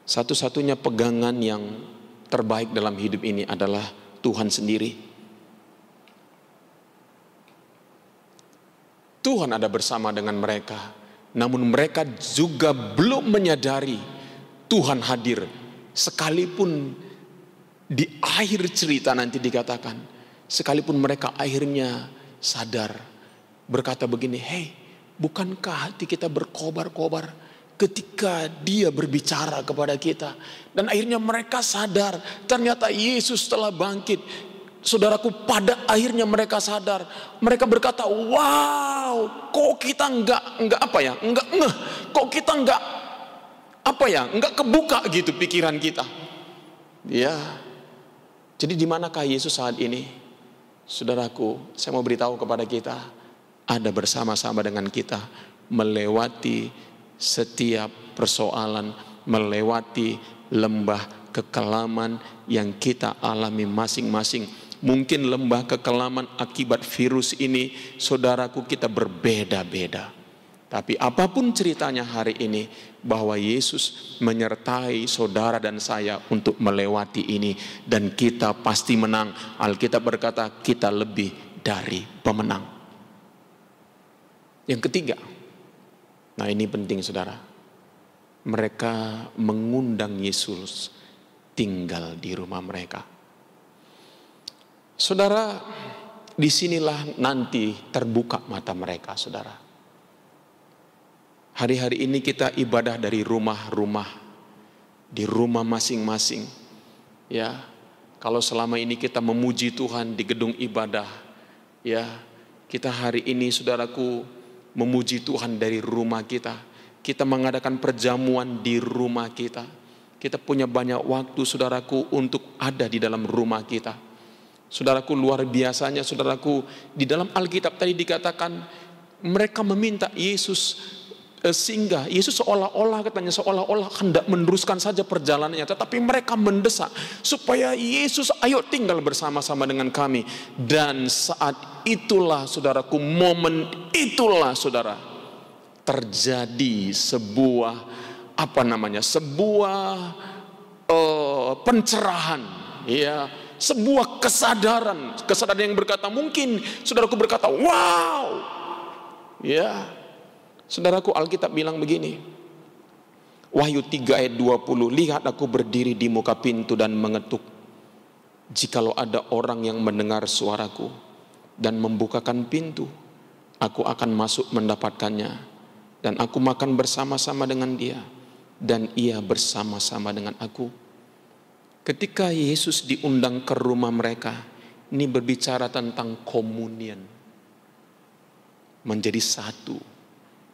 Satu-satunya pegangan yang terbaik dalam hidup ini adalah Tuhan sendiri. Tuhan ada bersama dengan mereka, namun mereka juga belum menyadari Tuhan hadir. Sekalipun di akhir cerita nanti dikatakan, sekalipun mereka akhirnya sadar, berkata begini, hei, bukankah hati kita berkobar-kobar ketika Dia berbicara kepada kita? Dan akhirnya mereka sadar, ternyata Yesus telah bangkit. Saudaraku, pada akhirnya mereka sadar. Mereka berkata, wow, kok kita enggak ngeh, kok kita enggak kebuka gitu pikiran kita. Ya. Jadi di manakah Yesus saat ini? Saudaraku, saya mau beritahu kepada kita, ada bersama-sama dengan kita, melewati setiap persoalan, melewati lembah kekelaman yang kita alami masing-masing. Mungkin lembah kekelaman akibat virus ini, saudaraku, kita berbeda-beda. Tapi apapun ceritanya hari ini, bahwa Yesus menyertai saudara dan saya untuk melewati ini, dan kita pasti menang. Alkitab berkata kita lebih dari pemenang. Yang ketiga, nah ini penting saudara, mereka mengundang Yesus tinggal di rumah mereka. Saudara, disinilah nanti terbuka mata mereka, saudara. Hari-hari ini kita ibadah dari rumah-rumah, di rumah masing-masing. Ya, kalau selama ini kita memuji Tuhan di gedung ibadah, ya, kita hari ini, saudaraku, memuji Tuhan dari rumah kita. Kita mengadakan perjamuan di rumah kita. Kita punya banyak waktu, saudaraku, untuk ada di dalam rumah kita. Saudaraku, luar biasanya, saudaraku, di dalam Alkitab tadi dikatakan mereka meminta Yesus singgah. Yesus seolah-olah hendak meneruskan saja perjalanannya, tetapi mereka mendesak supaya Yesus ayo tinggal bersama-sama dengan kami. Dan saat itulah, saudaraku, momen itulah, saudara, terjadi sebuah pencerahan, ya, sebuah kesadaran yang berkata, mungkin saudaraku berkata, wow, ya. Saudaraku, Alkitab bilang begini, Wahyu 3 ayat 20, lihat aku berdiri di muka pintu dan mengetuk. Jikalau ada orang yang mendengar suaraku dan membukakan pintu, aku akan masuk mendapatkannya, dan aku makan bersama-sama dengan dia, dan ia bersama-sama dengan aku. Ketika Yesus diundang ke rumah mereka, ini berbicara tentang komunion, menjadi satu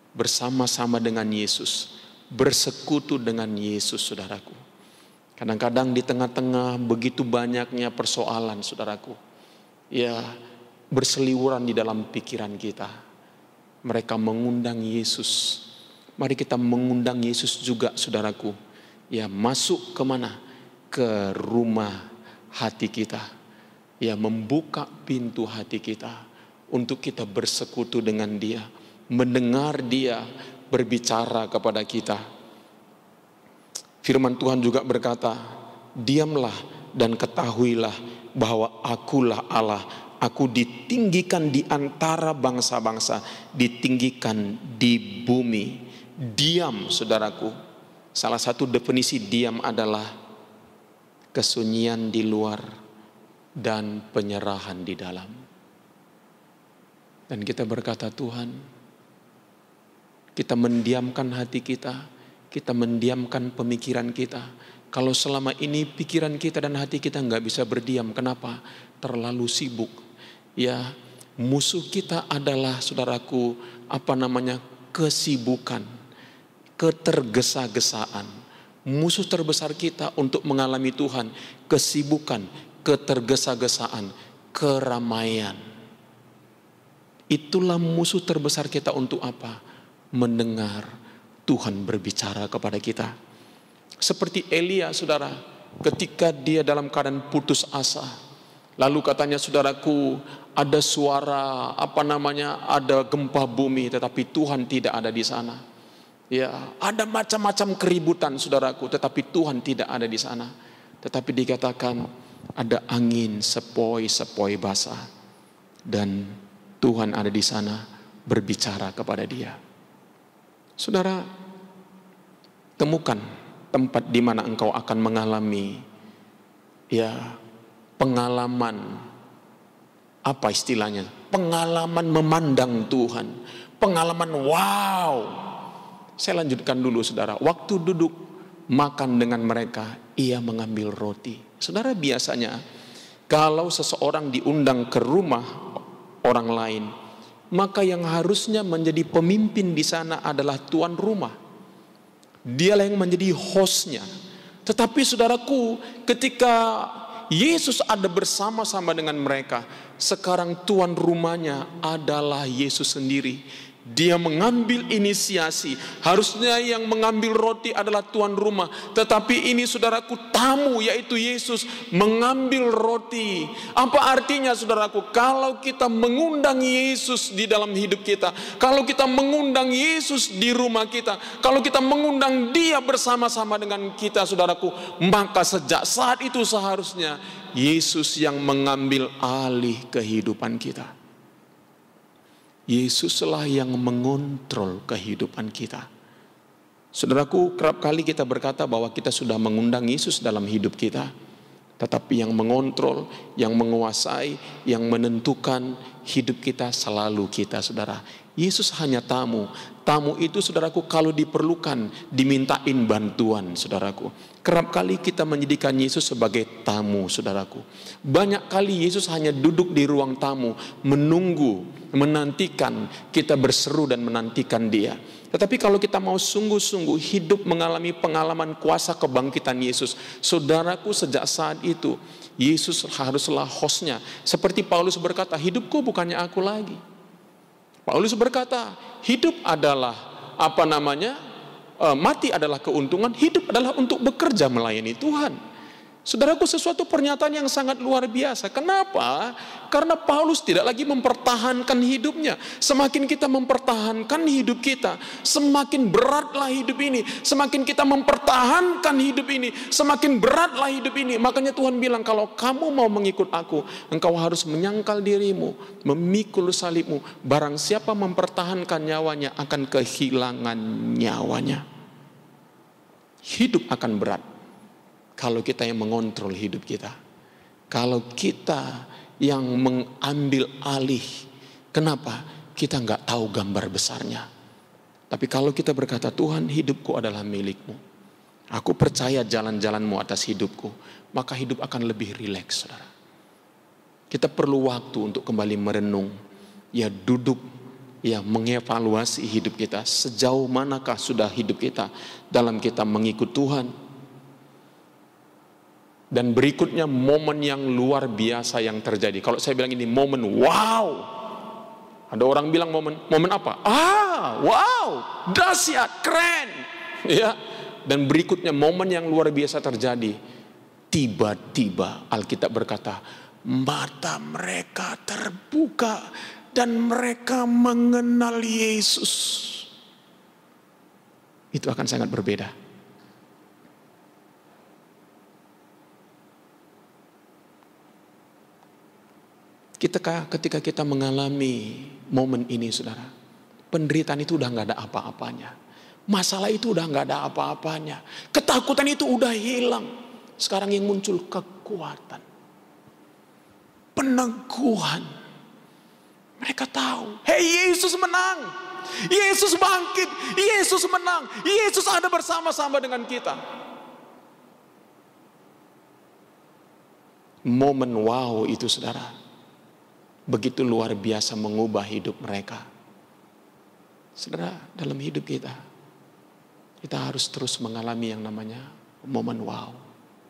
bersama-sama dengan Yesus, bersekutu dengan Yesus, saudaraku. Kadang-kadang di tengah-tengah begitu banyaknya persoalan, saudaraku, ya, berseliweran di dalam pikiran kita, mereka mengundang Yesus. Mari kita mengundang Yesus juga, saudaraku, ya, masuk kemana? Ke rumah hati kita, ya, membuka pintu hati kita untuk kita bersekutu dengan Dia, mendengar Dia berbicara kepada kita. Firman Tuhan juga berkata, diamlah dan ketahuilah bahwa akulah Allah. Aku ditinggikan di antara bangsa-bangsa, ditinggikan di bumi. Diam, saudaraku. Salah satu definisi diam adalah kesunyian di luar dan penyerahan di dalam. Dan kita berkata, Tuhan, kita mendiamkan hati kita, kita mendiamkan pemikiran kita. Kalau selama ini pikiran kita dan hati kita nggak bisa berdiam, kenapa? Terlalu sibuk. Ya, musuh kita adalah, saudaraku, kesibukan, ketergesa-gesaan. Musuh terbesar kita untuk mengalami Tuhan, kesibukan, ketergesa-gesaan, keramaian. Itulah musuh terbesar kita untuk apa? Mendengar Tuhan berbicara kepada kita. Seperti Elia, saudara, ketika dia dalam keadaan putus asa, lalu katanya, saudaraku, ada suara ada gempa bumi, tetapi Tuhan tidak ada di sana. Ya, ada macam-macam keributan, saudaraku, tetapi Tuhan tidak ada di sana. Tetapi dikatakan ada angin sepoi-sepoi basah, dan Tuhan ada di sana berbicara kepada dia. Saudara, temukan tempat di mana engkau akan mengalami, ya, pengalaman, apa istilahnya? Pengalaman memandang Tuhan, pengalaman wow. Saya lanjutkan dulu, saudara. Waktu duduk makan dengan mereka, ia mengambil roti. Saudara, biasanya kalau seseorang diundang ke rumah orang lain, maka yang harusnya menjadi pemimpin di sana adalah tuan rumah. Dialah yang menjadi hostnya. Tetapi saudaraku, ketika Yesus ada bersama-sama dengan mereka. Sekarang tuan rumahnya adalah Yesus sendiri. Dia mengambil inisiasi. Harusnya yang mengambil roti adalah tuan rumah, tetapi ini saudaraku tamu, yaitu Yesus mengambil roti. Apa artinya saudaraku? Kalau kita mengundang Yesus di dalam hidup kita, kalau kita mengundang Yesus di rumah kita, kalau kita mengundang Dia bersama-sama dengan kita saudaraku, maka sejak saat itu seharusnya Yesus yang mengambil alih kehidupan kita. Yesuslah yang mengontrol kehidupan kita. Saudaraku, kerap kali kita berkata bahwa kita sudah mengundang Yesus dalam hidup kita. Tetapi yang mengontrol, yang menguasai, yang menentukan hidup kita selalu kita, saudara. Yesus hanya tamu. Tamu itu saudaraku kalau diperlukan, dimintain bantuan saudaraku. Kerap kali kita menjadikan Yesus sebagai tamu saudaraku. Banyak kali Yesus hanya duduk di ruang tamu, menunggu, menantikan kita berseru dan menantikan Dia. Tetapi kalau kita mau sungguh-sungguh hidup mengalami pengalaman kuasa kebangkitan Yesus, saudaraku, sejak saat itu Yesus haruslah hostnya. Seperti Paulus berkata, hidupku bukannya aku lagi. Paulus berkata, hidup adalah mati adalah keuntungan, hidup adalah untuk bekerja melayani Tuhan. Saudaraku, sesuatu pernyataan yang sangat luar biasa. Kenapa? Karena Paulus tidak lagi mempertahankan hidupnya. Semakin kita mempertahankan hidup kita, semakin beratlah hidup ini. Semakin kita mempertahankan hidup ini, semakin beratlah hidup ini. Makanya Tuhan bilang, kalau kamu mau mengikut aku, engkau harus menyangkal dirimu, memikul salibmu. Barang siapa mempertahankan nyawanya akan kehilangan nyawanya. Hidup akan berat kalau kita yang mengontrol hidup kita. Kalau kita yang mengambil alih. Kenapa? Kita nggak tahu gambar besarnya. Tapi kalau kita berkata, Tuhan, hidupku adalah milikmu, aku percaya jalan-jalanmu atas hidupku, maka hidup akan lebih rileks, saudara. Kita perlu waktu untuk kembali merenung, ya duduk, ya mengevaluasi hidup kita. Sejauh manakah sudah hidup kita dalam kita mengikut Tuhan. Dan berikutnya momen yang luar biasa yang terjadi. Kalau saya bilang ini momen wow. Ada orang bilang momen apa? Wow, dahsyat, keren. Ya. Dan berikutnya momen yang luar biasa terjadi. Tiba-tiba Alkitab berkata, mata mereka terbuka dan mereka mengenal Yesus. Itu akan sangat berbeda. Ketika kita mengalami momen ini, saudara, penderitaan itu udah nggak ada apa-apanya, masalah itu udah nggak ada apa-apanya, ketakutan itu udah hilang. Sekarang yang muncul kekuatan, peneguhan. Mereka tahu, hey, Yesus menang, Yesus bangkit, Yesus menang, Yesus ada bersama-sama dengan kita. Momen wow itu, saudara, begitu luar biasa mengubah hidup mereka. Saudara, dalam hidup kita harus terus mengalami yang namanya momen wow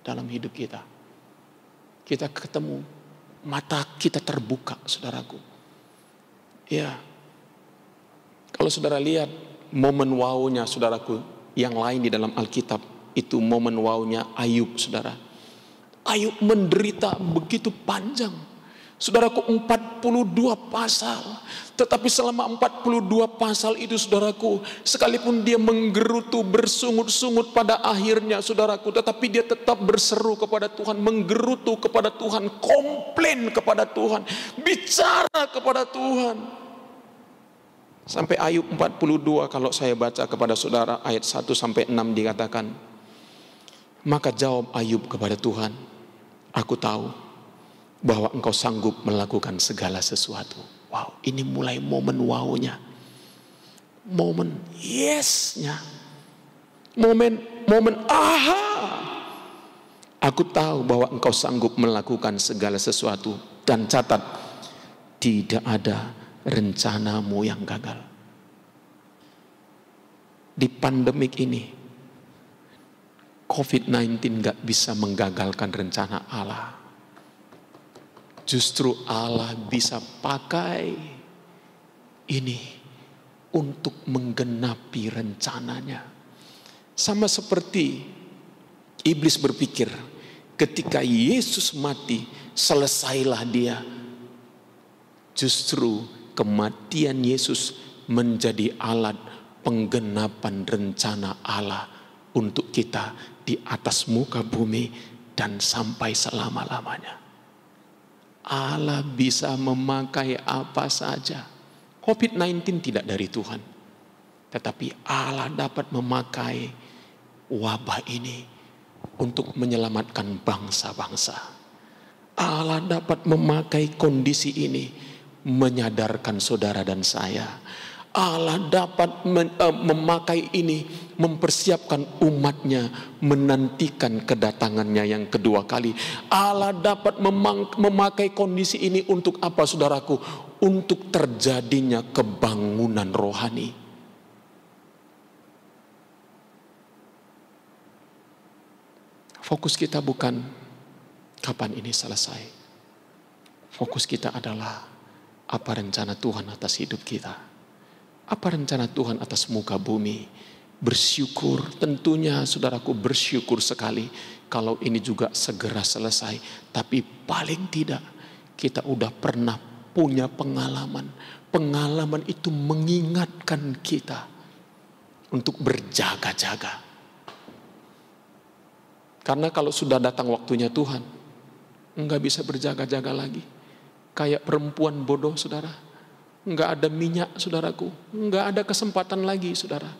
dalam hidup kita. Kita ketemu, mata kita terbuka, saudaraku. Ya, kalau saudara lihat momen wow-nya, saudaraku, yang lain di dalam Alkitab, itu momen wow-nya Ayub, saudara. Ayub menderita begitu panjang. Saudaraku, 42 pasal. Tetapi selama 42 pasal itu, saudaraku, sekalipun dia menggerutu, bersungut-sungut pada akhirnya, saudaraku, tetapi dia tetap berseru kepada Tuhan, menggerutu kepada Tuhan, komplain kepada Tuhan, bicara kepada Tuhan. Sampai Ayub 42, kalau saya baca kepada saudara, ayat 1-6 dikatakan, maka jawab Ayub kepada Tuhan, aku tahu bahwa engkau sanggup melakukan segala sesuatu. Wow, ini mulai momen wow-nya. Momen yes-nya. Momen aha. Aku tahu bahwa engkau sanggup melakukan segala sesuatu. Dan catat, tidak ada rencanamu yang gagal. Di pandemik ini, COVID-19 gak bisa menggagalkan rencana Allah Justru Allah bisa pakai ini untuk menggenapi rencananya. Sama seperti iblis berpikir, ketika Yesus mati, selesailah dia. Justru kematian Yesus menjadi alat penggenapan rencana Allah untuk kita di atas muka bumi dan sampai selama-lamanya. Allah bisa memakai apa saja. COVID-19 tidak dari Tuhan, tetapi Allah dapat memakai wabah ini untuk menyelamatkan bangsa-bangsa. Allah dapat memakai kondisi ini menyadarkan saudara dan saya. Allah dapat memakai ini mempersiapkan umatnya menantikan kedatangannya yang kedua kali. Allah dapat memakai kondisi ini untuk apa, saudaraku? Untuk terjadinya kebangunan rohani. Fokus kita bukan kapan ini selesai. Fokus kita adalah apa rencana Tuhan atas hidup kita. Apa rencana Tuhan atas muka bumi? Bersyukur, tentunya saudaraku bersyukur sekali kalau ini juga segera selesai. Tapi paling tidak kita udah pernah punya pengalaman. Pengalaman itu mengingatkan kita untuk berjaga-jaga. Karena kalau sudah datang waktunya Tuhan, enggak bisa berjaga-jaga lagi. Kayak perempuan bodoh, saudara. Enggak ada minyak, saudaraku. Enggak ada kesempatan lagi, saudara.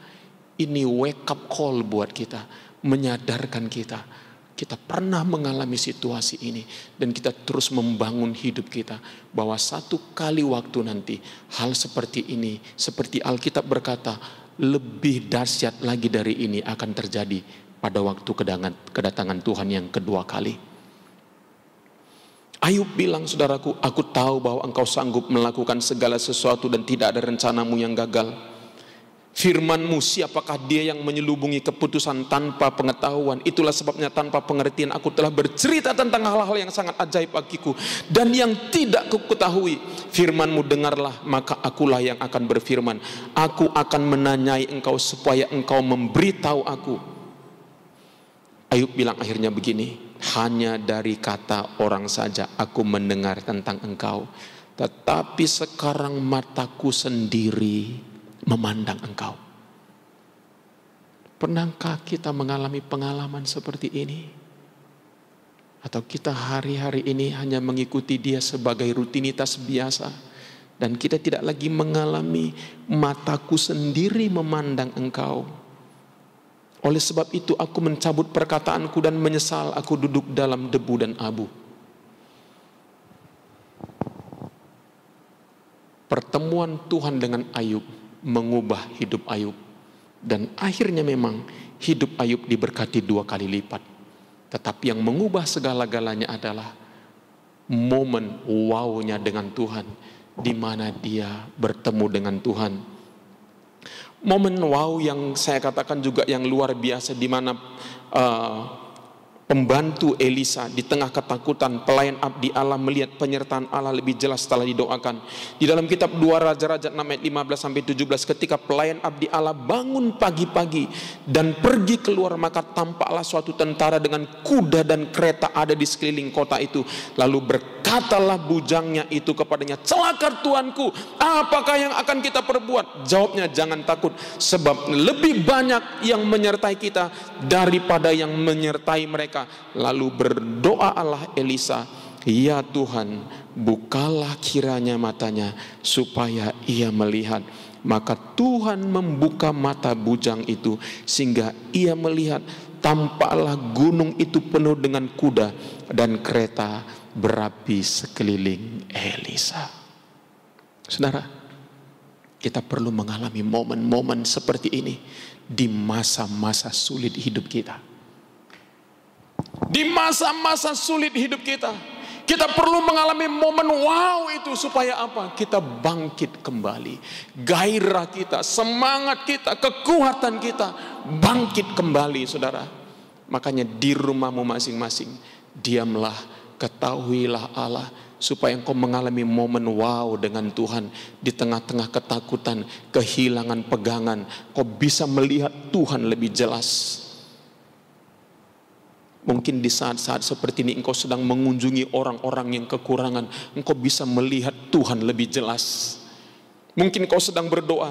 Ini wake up call buat kita. Menyadarkan kita. Kita pernah mengalami situasi ini. Dan kita terus membangun hidup kita. Bahwa satu kali waktu nanti, hal seperti ini, seperti Alkitab berkata, lebih dahsyat lagi dari ini akan terjadi pada waktu kedatangan Tuhan yang kedua kali. Ayub bilang, saudaraku, aku tahu bahwa engkau sanggup melakukan segala sesuatu dan tidak ada rencanamu yang gagal. Firman-Mu, siapakah dia yang menyelubungi keputusan tanpa pengetahuan? Itulah sebabnya tanpa pengertian aku telah bercerita tentang hal-hal yang sangat ajaib bagiku dan yang tidak kuketahui. Firman-Mu dengarlah, maka akulah yang akan berfirman. Aku akan menanyai engkau supaya engkau memberitahu aku. Ayub bilang akhirnya begini, hanya dari kata orang saja aku mendengar tentang engkau, tetapi sekarang mataku sendiri memandang engkau. Pernahkah kita mengalami pengalaman seperti ini? Atau kita hari-hari ini hanya mengikuti dia sebagai rutinitas biasa, dan kita tidak lagi mengalami mataku sendiri memandang engkau. Oleh sebab itu aku mencabut perkataanku dan menyesal aku duduk dalam debu dan abu. Pertemuan Tuhan dengan Ayub mengubah hidup Ayub. Dan akhirnya memang hidup Ayub diberkati 2 kali lipat. Tetapi yang mengubah segala-galanya adalah momen wow-nya dengan Tuhan. Di mana dia bertemu dengan Tuhan. Momen wow yang saya katakan juga yang luar biasa, di mana pembantu Elisa di tengah ketakutan, pelayan abdi Allah melihat penyertaan Allah lebih jelas setelah didoakan. Di dalam kitab 2 Raja-Raja 6 ayat 15-17, ketika pelayan abdi Allah bangun pagi-pagi dan pergi keluar, maka tampaklah suatu tentara dengan kuda dan kereta ada di sekeliling kota itu. Lalu berkatalah bujangnya itu kepadanya, celaka tuanku, apakah yang akan kita perbuat? Jawabnya, jangan takut, sebab lebih banyak yang menyertai kita daripada yang menyertai mereka. Lalu berdoalah Elisa, ya Tuhan, bukalah kiranya matanya supaya ia melihat. Maka Tuhan membuka mata bujang itu sehingga ia melihat, tampaklah gunung itu penuh dengan kuda dan kereta berapi sekeliling Elisa. Saudara, kita perlu mengalami momen-momen seperti ini di masa-masa sulit hidup kita. Di masa-masa sulit hidup kita, kita perlu mengalami momen wow itu supaya apa? Kita bangkit kembali. Gairah kita, semangat kita, kekuatan kita bangkit kembali, saudara. Makanya di rumahmu masing-masing, diamlah, ketahuilah Allah supaya engkau mengalami momen wow dengan Tuhan. Di tengah-tengah ketakutan, kehilangan pegangan, kau bisa melihat Tuhan lebih jelas. Mungkin di saat-saat seperti ini engkau sedang mengunjungi orang-orang yang kekurangan, engkau bisa melihat Tuhan lebih jelas. Mungkin engkau sedang berdoa,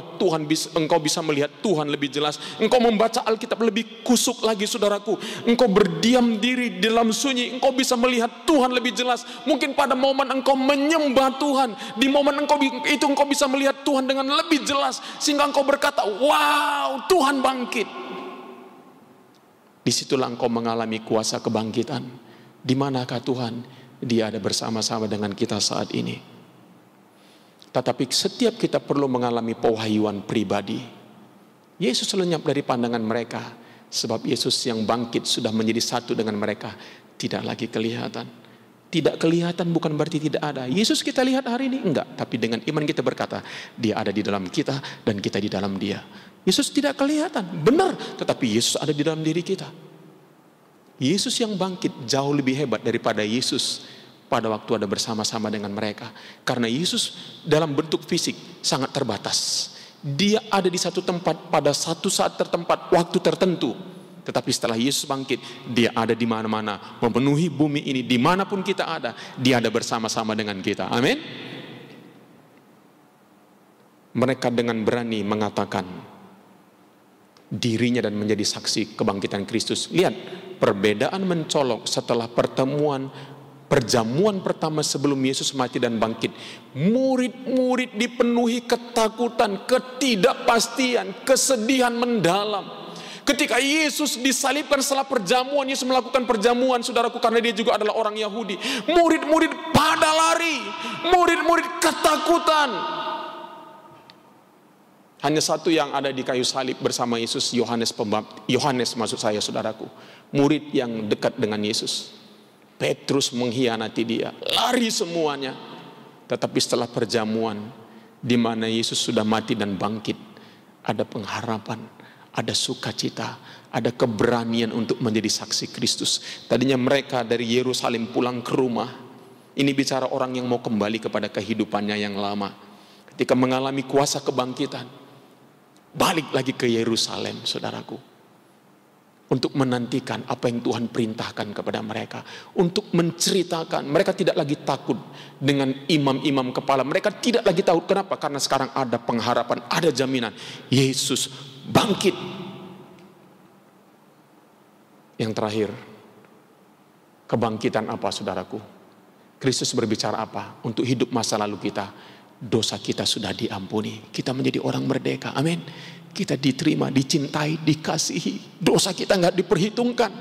engkau bisa melihat Tuhan lebih jelas. Engkau membaca Alkitab lebih kusuk lagi, saudaraku. Engkau berdiam diri di dalam sunyi, engkau bisa melihat Tuhan lebih jelas. Mungkin pada momen engkau menyembah Tuhan, di momen engkau bisa melihat Tuhan dengan lebih jelas, sehingga engkau berkata, wow, Tuhan bangkit. Disitulah engkau mengalami kuasa kebangkitan. Di manakah Tuhan? Dia ada bersama-sama dengan kita saat ini. Tetapi setiap kita perlu mengalami pewahyuan pribadi. Yesus lenyap dari pandangan mereka, sebab Yesus yang bangkit sudah menjadi satu dengan mereka. Tidak lagi kelihatan. Tidak kelihatan bukan berarti tidak ada. Yesus kita lihat hari ini? Enggak. Tapi dengan iman kita berkata, dia ada di dalam kita dan kita di dalam dia. Yesus tidak kelihatan, benar. Tetapi Yesus ada di dalam diri kita. Yesus yang bangkit jauh lebih hebat daripada Yesus pada waktu ada bersama-sama dengan mereka. Karena Yesus dalam bentuk fisik sangat terbatas. Dia ada di satu tempat pada satu saat tertempat, waktu tertentu. Tetapi setelah Yesus bangkit, dia ada di mana-mana, memenuhi bumi ini. Dimanapun kita ada, dia ada bersama-sama dengan kita. Amin. Mereka dengan berani mengatakan dirinya dan menjadi saksi kebangkitan Kristus. Lihat, perbedaan mencolok setelah perjamuan pertama sebelum Yesus mati dan bangkit. Murid-murid dipenuhi ketakutan, ketidakpastian, kesedihan mendalam. Ketika Yesus disalibkan setelah perjamuan, Yesus melakukan perjamuan, saudaraku, karena dia juga adalah orang Yahudi. Murid-murid pada lari, murid-murid ketakutan. Hanya satu yang ada di kayu salib bersama Yesus, Yohanes maksud saya, saudaraku. Murid yang dekat dengan Yesus. Petrus mengkhianati dia, lari semuanya. Tetapi setelah perjamuan, di mana Yesus sudah mati dan bangkit, ada pengharapan, ada sukacita, ada keberanian untuk menjadi saksi Kristus. Tadinya mereka dari Yerusalem pulang ke rumah. Ini bicara orang yang mau kembali kepada kehidupannya yang lama. Ketika mengalami kuasa kebangkitan, balik lagi ke Yerusalem, saudaraku. Untuk menantikan apa yang Tuhan perintahkan kepada mereka. Untuk menceritakan. Mereka tidak lagi takut dengan imam-imam kepala. Mereka tidak lagi takut. Kenapa? Karena sekarang ada pengharapan, ada jaminan. Yesus bangkit. Yang terakhir, kebangkitan apa, saudaraku? Kristus berbicara apa? Untuk hidup masa lalu kita, dosa kita sudah diampuni. Kita menjadi orang merdeka. Amin. Kita diterima, dicintai, dikasihi. Dosa kita nggak diperhitungkan.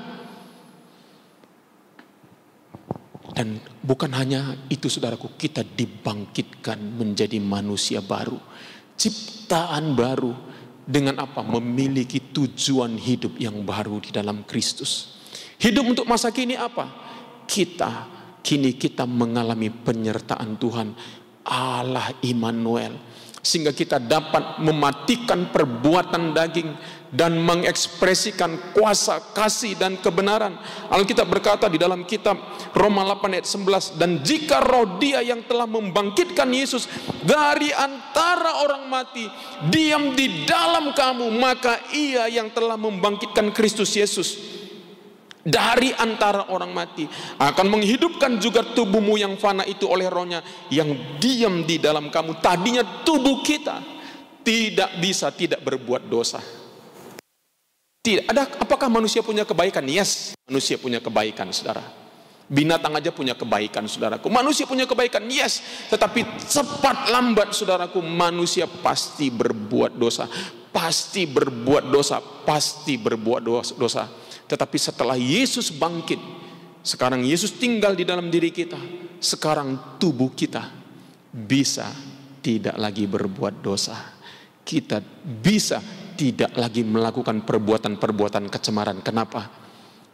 Dan bukan hanya itu, saudaraku, kita dibangkitkan menjadi manusia baru, ciptaan baru. Dengan apa? Memiliki tujuan hidup yang baru di dalam Kristus. Hidup untuk masa kini apa? Kini kita mengalami penyertaan Tuhan, Allah Immanuel. Sehingga kita dapat mematikan perbuatan daging dan mengekspresikan kuasa kasih dan kebenaran. Alkitab berkata di dalam kitab Roma 8 ayat 11, dan jika roh Dia yang telah membangkitkan Yesus dari antara orang mati diam di dalam kamu, maka Ia yang telah membangkitkan Kristus Yesus dari antara orang mati akan menghidupkan juga tubuhmu yang fana itu oleh rohnya yang diam di dalam kamu. Tadinya tubuh kita tidak bisa tidak berbuat dosa. Tidak ada. Apakah manusia punya kebaikan? Yes, manusia punya kebaikan, saudara. Binatang aja punya kebaikan, saudaraku. Manusia punya kebaikan, yes. Tetapi cepat lambat, saudaraku, manusia pasti berbuat dosa. Pasti berbuat dosa. Pasti berbuat dosa. Tetapi setelah Yesus bangkit, sekarang Yesus tinggal di dalam diri kita. Sekarang tubuh kita bisa tidak lagi berbuat dosa. Kita bisa tidak lagi melakukan perbuatan-perbuatan kecemaran. Kenapa?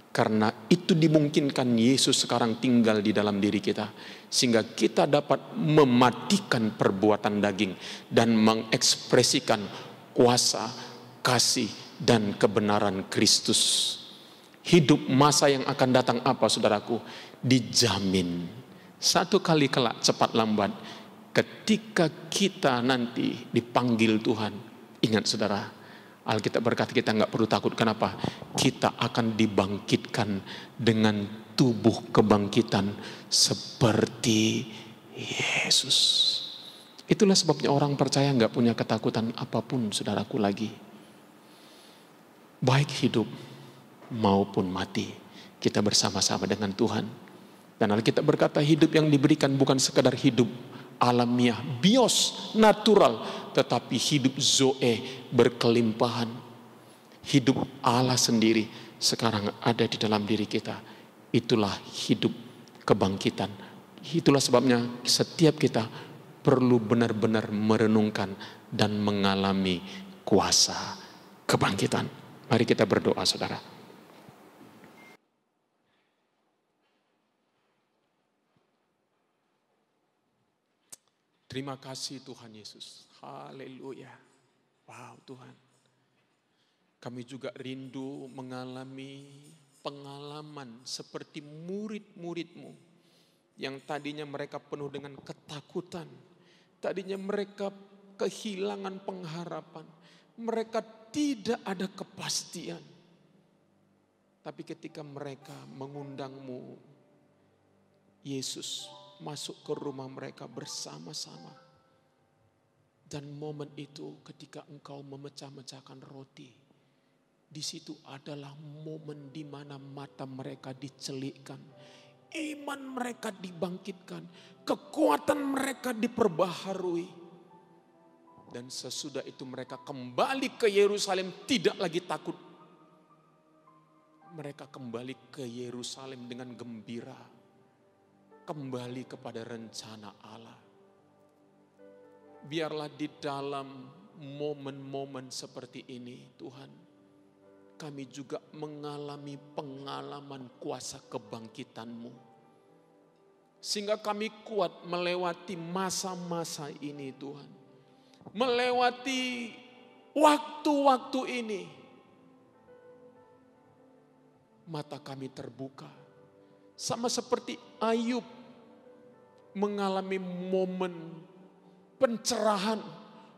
Karena itu dimungkinkan Yesus sekarang tinggal di dalam diri kita. Sehingga kita dapat mematikan perbuatan daging dan mengekspresikan kuasa, kasih, dan kebenaran Kristus. Hidup masa yang akan datang apa, saudaraku? Dijamin Satu kali kelak cepat lambat, ketika kita nanti dipanggil Tuhan, ingat saudara, Alkitab berkata kita nggak perlu takut. Kenapa? Kita akan dibangkitkan dengan tubuh kebangkitan seperti Yesus. Itulah sebabnya orang percaya nggak punya ketakutan apapun, saudaraku lagi. Baik hidup maupun mati, kita bersama-sama dengan Tuhan. Dan Alkitab berkata hidup yang diberikan bukan sekadar hidup alamiah, bios, natural, tetapi hidup zoe, berkelimpahan. Hidup Allah sendiri sekarang ada di dalam diri kita. Itulah hidup kebangkitan. Itulah sebabnya setiap kita perlu benar-benar merenungkan dan mengalami kuasa kebangkitan. Mari kita berdoa, saudara. Terima kasih Tuhan Yesus. Haleluya. Wow Tuhan. Kami juga rindu mengalami pengalaman seperti murid-murid-Mu yang tadinya mereka penuh dengan ketakutan. Tadinya mereka kehilangan pengharapan. Mereka tidak ada kepastian. Tapi ketika mereka mengundang-Mu, Yesus masuk ke rumah mereka bersama-sama. Dan momen itu ketika Engkau memecah-mecahkan roti, di situ adalah momen di mana mata mereka dicelikkan, iman mereka dibangkitkan, kekuatan mereka diperbaharui. Dan sesudah itu mereka kembali ke Yerusalem tidak lagi takut. Mereka kembali ke Yerusalem dengan gembira. Kembali kepada rencana Allah. Biarlah di dalam momen-momen seperti ini Tuhan, kami juga mengalami pengalaman kuasa kebangkitan-Mu. Sehingga kami kuat melewati masa-masa ini Tuhan. Melewati waktu-waktu ini. Mata kami terbuka. Sama seperti Ayub mengalami momen pencerahan,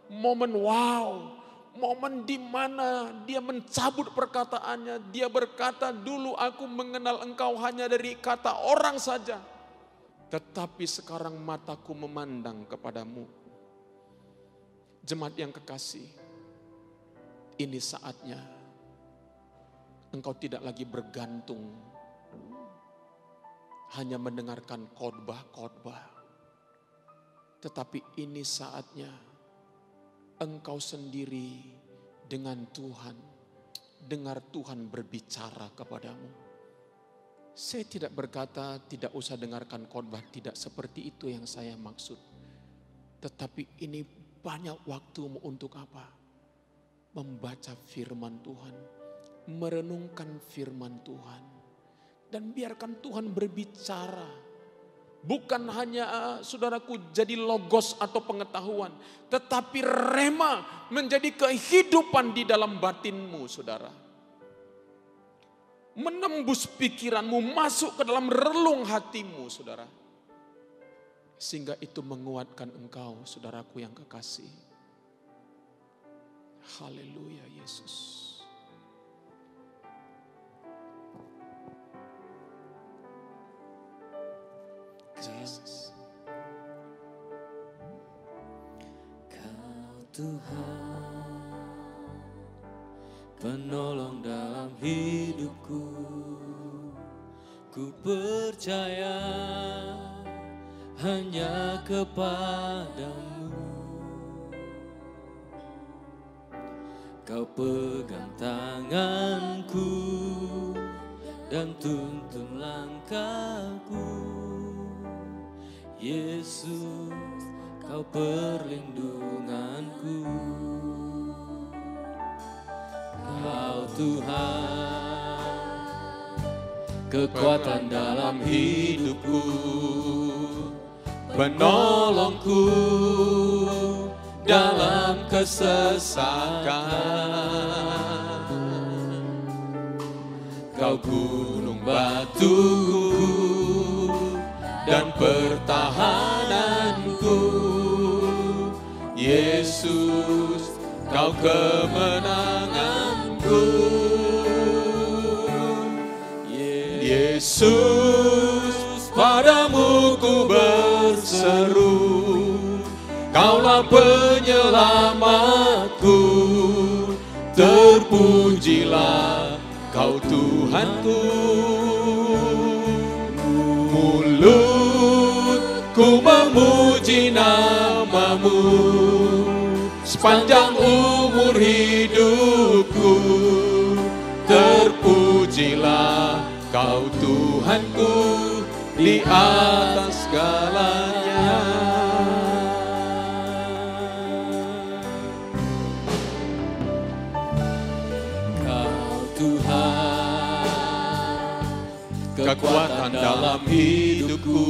momen wow, momen di mana dia mencabut perkataannya. Dia berkata, dulu aku mengenal Engkau hanya dari kata orang saja, tetapi sekarang mataku memandang kepadamu. Jemaat yang kekasih, ini saatnya engkau tidak lagi bergantung hanya mendengarkan khotbah-khotbah. Tetapi ini saatnya engkau sendiri dengan Tuhan, dengar Tuhan berbicara kepadamu. Saya tidak berkata tidak usah dengarkan khotbah, tidak seperti itu yang saya maksud. Tetapi ini banyak waktumu untuk apa? Membaca firman Tuhan, merenungkan firman Tuhan. Dan biarkan Tuhan berbicara. Bukan hanya saudaraku jadi logos atau pengetahuan. Tetapi rema menjadi kehidupan di dalam batinmu saudara. Menembus pikiranmu, masuk ke dalam relung hatimu saudara. Sehingga itu menguatkan engkau saudaraku yang kekasih. Haleluya Yesus. Yesus. Kau Tuhan, penolong dalam hidupku, ku percaya hanya kepadamu. Kau pegang tanganku dan tuntun langkahku. Yesus, Kau perlindunganku. Kau Tuhan, kekuatan dalam hidupku, penolongku dalam kesesakan. Kau gunung batuku dan pertahananku. Yesus, Kau kemenanganku. Yesus, padamu ku berseru, Kaulah penyelamatku. Terpujilah Kau Tuhanku. Mulutku memuji nama-Mu sepanjang umur hidupku. Terpujilah Kau Tuhanku di atas segalanya. Kau Tuhan, Kekuatan dalam hidupku,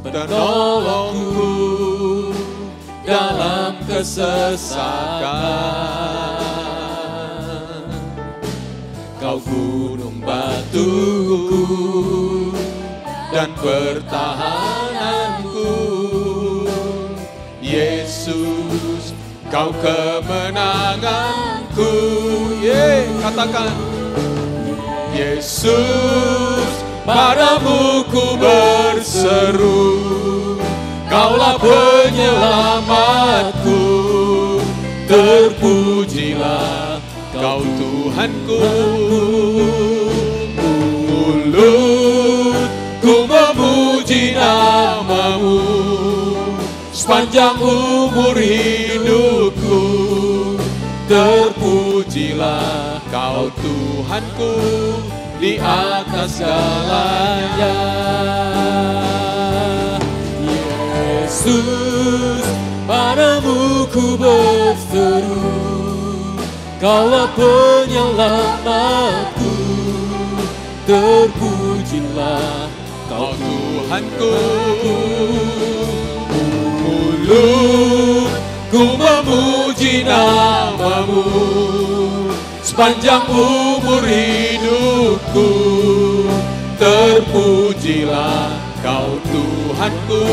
penolongku dalam kesesakan. Kau gunung batuku dan pertahananku. Yesus, Kau kemenanganku. Katakan. Yesus, padamu ku berseru, Kaulah penyelamatku. Terpujilah Kau Tuhanku. Mulutku memuji nama-Mu sepanjang umur hidupku. Terpujilah Kau Tuhanku di atas segalanya. Yesus, padamu ku berseru, Kaulah penyelamatku. Terpujilah Kau Tuhanku. Mulutku memuji nama-Mu sepanjang umur hidupku. Terpujilah Kau Tuhanku.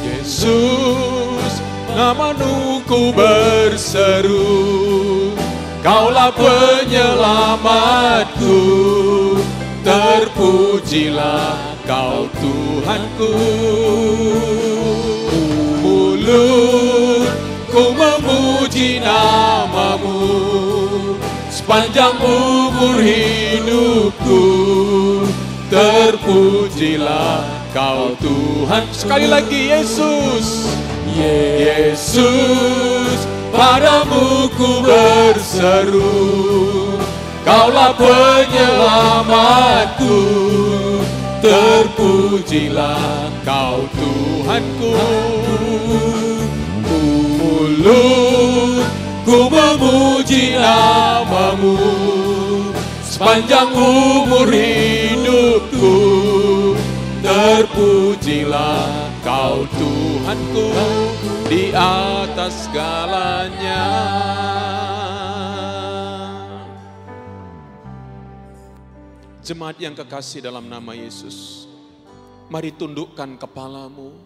Yesus, nama-Mu ku berseru, Kaulah penyelamatku. Terpujilah Kau Tuhanku. Mulutku memuji nama-Mu sepanjang umur hidupku. Terpujilah Kau Tuhan. Sekali lagi, Yesus. Yesus, padamu ku berseru, Kaulah penyelamatku. Terpujilah Kau Tuhanku. Mulutku memuji nama-Mu sepanjang umur hidupku. Terpujilah Kau Tuhanku di atas segalanya. Jemaat yang kekasih dalam nama Yesus, mari tundukkan kepalamu.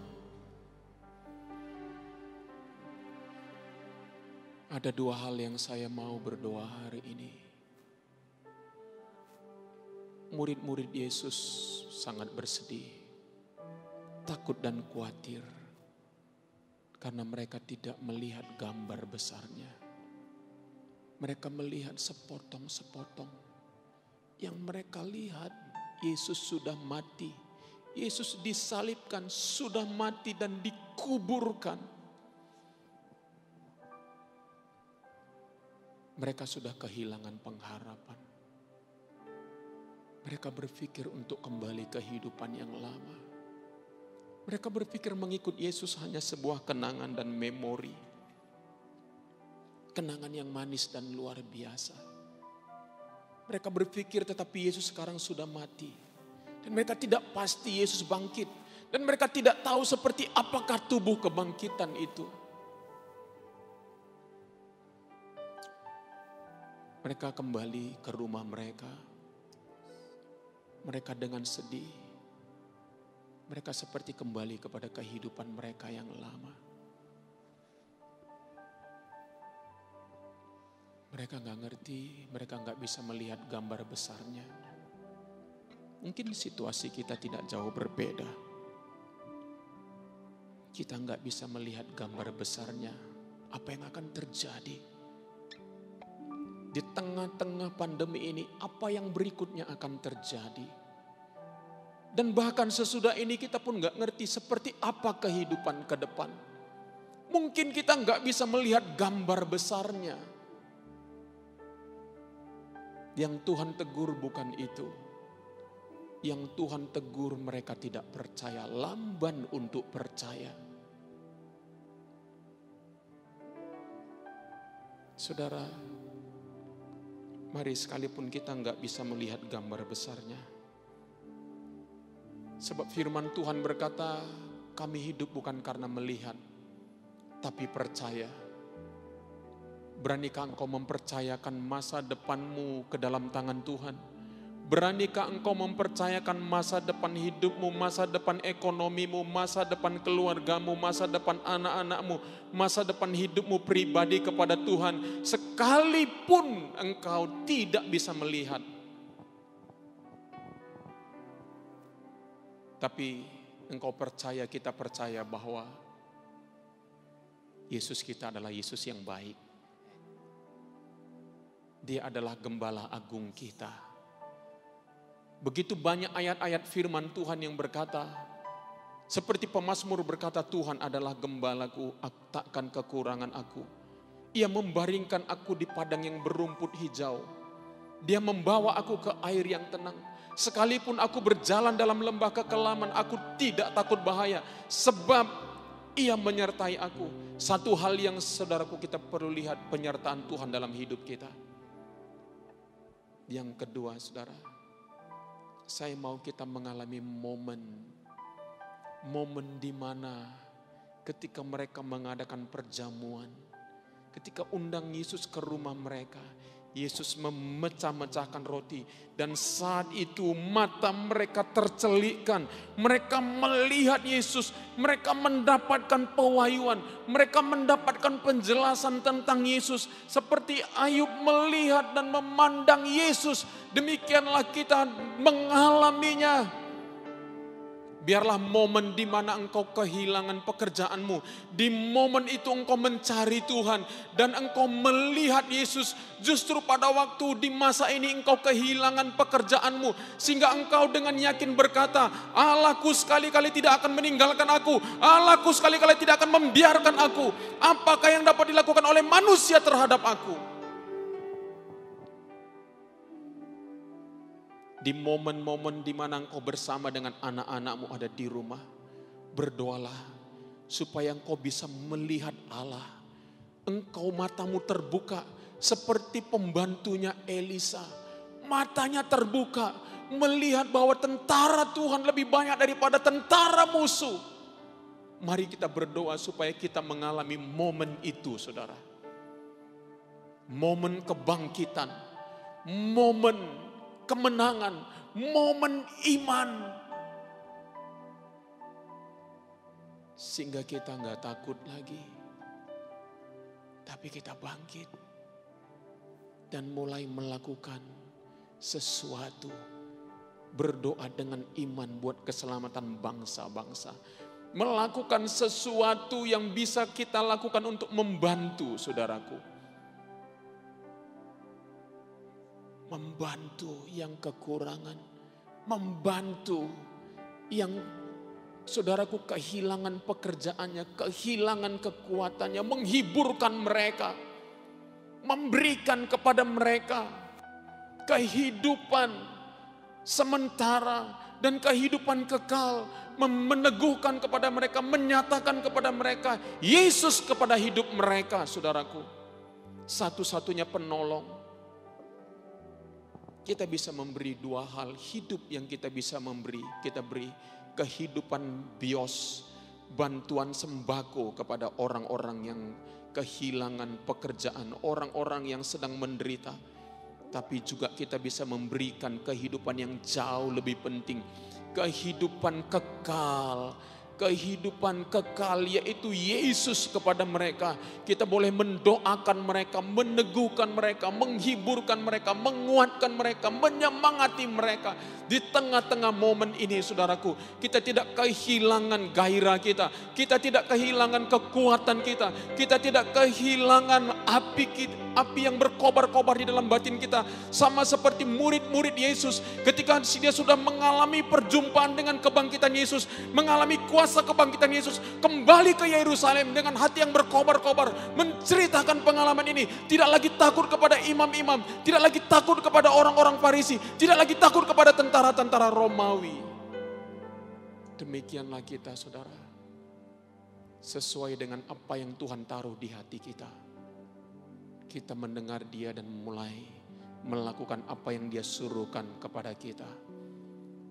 Ada dua hal yang saya mau berdoa hari ini. Murid-murid Yesus sangat bersedih, takut dan khawatir karena mereka tidak melihat gambar besarnya. Mereka melihat sepotong-sepotong. Yang mereka lihat, Yesus sudah mati. Yesus disalibkan, sudah mati dan dikuburkan. Mereka sudah kehilangan pengharapan. Mereka berpikir untuk kembali ke kehidupan yang lama. Mereka berpikir mengikut Yesus hanya sebuah kenangan dan memori. Kenangan yang manis dan luar biasa. Mereka berpikir tetapi Yesus sekarang sudah mati. Dan mereka tidak pasti Yesus bangkit. Dan mereka tidak tahu seperti apakah tubuh kebangkitan itu. Mereka kembali ke rumah mereka. Mereka dengan sedih. Mereka seperti kembali kepada kehidupan mereka yang lama. Mereka nggak ngerti, mereka nggak bisa melihat gambar besarnya. Mungkin situasi kita tidak jauh berbeda. Kita nggak bisa melihat gambar besarnya, apa yang akan terjadi. Di tengah-tengah pandemi ini, apa yang berikutnya akan terjadi. Dan bahkan sesudah ini kita pun nggak ngerti seperti apa kehidupan ke depan. Mungkin kita nggak bisa melihat gambar besarnya. Yang Tuhan tegur bukan itu. Yang Tuhan tegur mereka tidak percaya, lamban untuk percaya. Saudara, mari sekalipun kita nggak bisa melihat gambar besarnya. Sebab firman Tuhan berkata, kami hidup bukan karena melihat, tapi percaya. Beranikah engkau mempercayakan masa depanmu ke dalam tangan Tuhan? Beranikah engkau mempercayakan masa depan hidupmu, masa depan ekonomimu, masa depan keluargamu, masa depan anak-anakmu, masa depan hidupmu pribadi kepada Tuhan, sekalipun engkau tidak bisa melihat? Tapi engkau percaya, kita percaya bahwa Yesus kita adalah Yesus yang baik. Dia adalah gembala agung kita. Begitu banyak ayat-ayat firman Tuhan yang berkata, seperti pemazmur berkata, Tuhan adalah gembalaku, takkan kekurangan aku. Ia membaringkan aku di padang yang berumput hijau. Dia membawa aku ke air yang tenang. Sekalipun aku berjalan dalam lembah kekelaman, aku tidak takut bahaya. Sebab Ia menyertai aku. Satu hal yang saudaraku kita perlu lihat, penyertaan Tuhan dalam hidup kita. Yang kedua, saudara, saya mau kita mengalami momen di mana ketika mereka mengadakan perjamuan, ketika undang Yesus ke rumah mereka, Yesus memecah-mecahkan roti dan saat itu mata mereka tercelikkan. Mereka melihat Yesus, mereka mendapatkan pewahyuan, mereka mendapatkan penjelasan tentang Yesus. Seperti Ayub melihat dan memandang Yesus, demikianlah kita mengalaminya. Biarlah momen di mana engkau kehilangan pekerjaanmu, di momen itu engkau mencari Tuhan dan engkau melihat Yesus. Justru pada waktu di masa ini engkau kehilangan pekerjaanmu, sehingga engkau dengan yakin berkata, Allahku sekali-kali tidak akan meninggalkan aku, Allahku sekali-kali tidak akan membiarkan aku. Apakah yang dapat dilakukan oleh manusia terhadap aku? Di momen-momen di mana engkau bersama dengan anak-anakmu ada di rumah, berdoalah supaya engkau bisa melihat Allah. Engkau matamu terbuka seperti pembantunya Elisa. Matanya terbuka melihat bahwa tentara Tuhan lebih banyak daripada tentara musuh. Mari kita berdoa supaya kita mengalami momen itu, saudara. Momen kebangkitan, momen kemenangan, momen iman. Sehingga kita gak takut lagi. Tapi kita bangkit. Dan mulai melakukan sesuatu. Berdoa dengan iman buat keselamatan bangsa-bangsa. Melakukan sesuatu yang bisa kita lakukan untuk membantu saudaraku. Membantu yang kekurangan, membantu yang saudaraku kehilangan pekerjaannya, kehilangan kekuatannya, menghiburkan mereka, memberikan kepada mereka kehidupan sementara dan kehidupan kekal, meneguhkan kepada mereka, menyatakan kepada mereka Yesus kepada hidup mereka, saudaraku. Satu-satunya penolong. Kita bisa memberi dua hal hidup yang kita bisa memberi. Kita beri kehidupan bios, bantuan sembako kepada orang-orang yang kehilangan pekerjaan, orang-orang yang sedang menderita. Tapi juga kita bisa memberikan kehidupan yang jauh lebih penting, kehidupan kekal. Kehidupan kekal yaitu Yesus kepada mereka. Kita boleh mendoakan mereka, meneguhkan mereka, menghiburkan mereka, menguatkan mereka, menyemangati mereka. Di tengah-tengah momen ini saudaraku, kita tidak kehilangan gairah kita. Kita tidak kehilangan kekuatan kita. Kita tidak kehilangan api yang berkobar-kobar di dalam batin kita. Sama seperti murid-murid Yesus ketika dia sudah mengalami perjumpaan dengan kebangkitan Yesus, mengalami kuasa kebangkitan Yesus, kembali ke Yerusalem dengan hati yang berkobar-kobar, menceritakan pengalaman ini. Tidak lagi takut kepada imam-imam, tidak lagi takut kepada orang-orang Farisi, tidak lagi takut kepada tentara-tentara Romawi. Demikianlah kita saudara, sesuai dengan apa yang Tuhan taruh di hati kita. Kita mendengar Dia dan mulai melakukan apa yang Dia suruhkan kepada kita.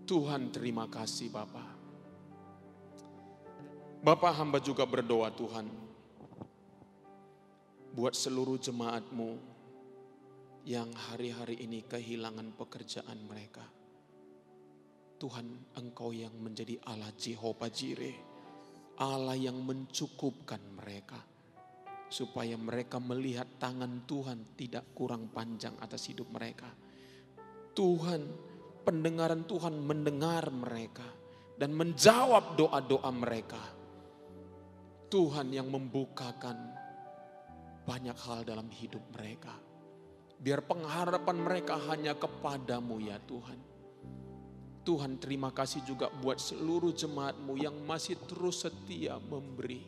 Tuhan terima kasih Bapa. Bapa, hamba juga berdoa Tuhan, buat seluruh jemaat-Mu yang hari-hari ini kehilangan pekerjaan mereka. Tuhan, Engkau yang menjadi Allah Jehovah Jireh, Allah yang mencukupkan mereka, supaya mereka melihat tangan Tuhan tidak kurang panjang atas hidup mereka. Tuhan, pendengaran Tuhan mendengar mereka dan menjawab doa-doa mereka. Tuhan yang membukakan banyak hal dalam hidup mereka. Biar pengharapan mereka hanya kepadamu ya Tuhan. Tuhan, terima kasih juga buat seluruh jemaat-Mu yang masih terus setia memberi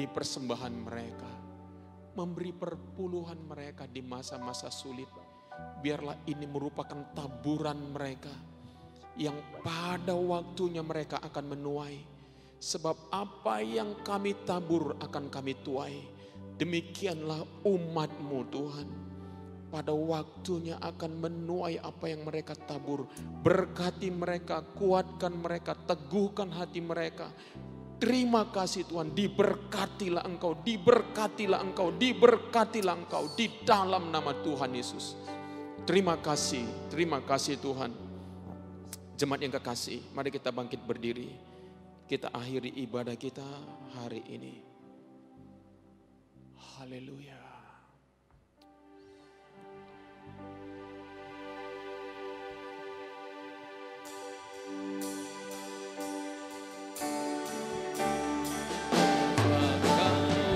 persembahan mereka, memberi perpuluhan mereka di masa-masa sulit. Biarlah ini merupakan taburan mereka yang pada waktunya mereka akan menuai. Sebab apa yang kami tabur akan kami tuai. Demikianlah umat-Mu Tuhan, pada waktunya akan menuai apa yang mereka tabur. Berkati mereka, kuatkan mereka, teguhkan hati mereka. Terima kasih Tuhan, diberkatilah Engkau, diberkatilah Engkau, diberkatilah Engkau di dalam nama Tuhan Yesus. Terima kasih Tuhan. Jemaat yang kekasih, mari kita bangkit berdiri. Kita akhiri ibadah kita hari ini. Haleluya.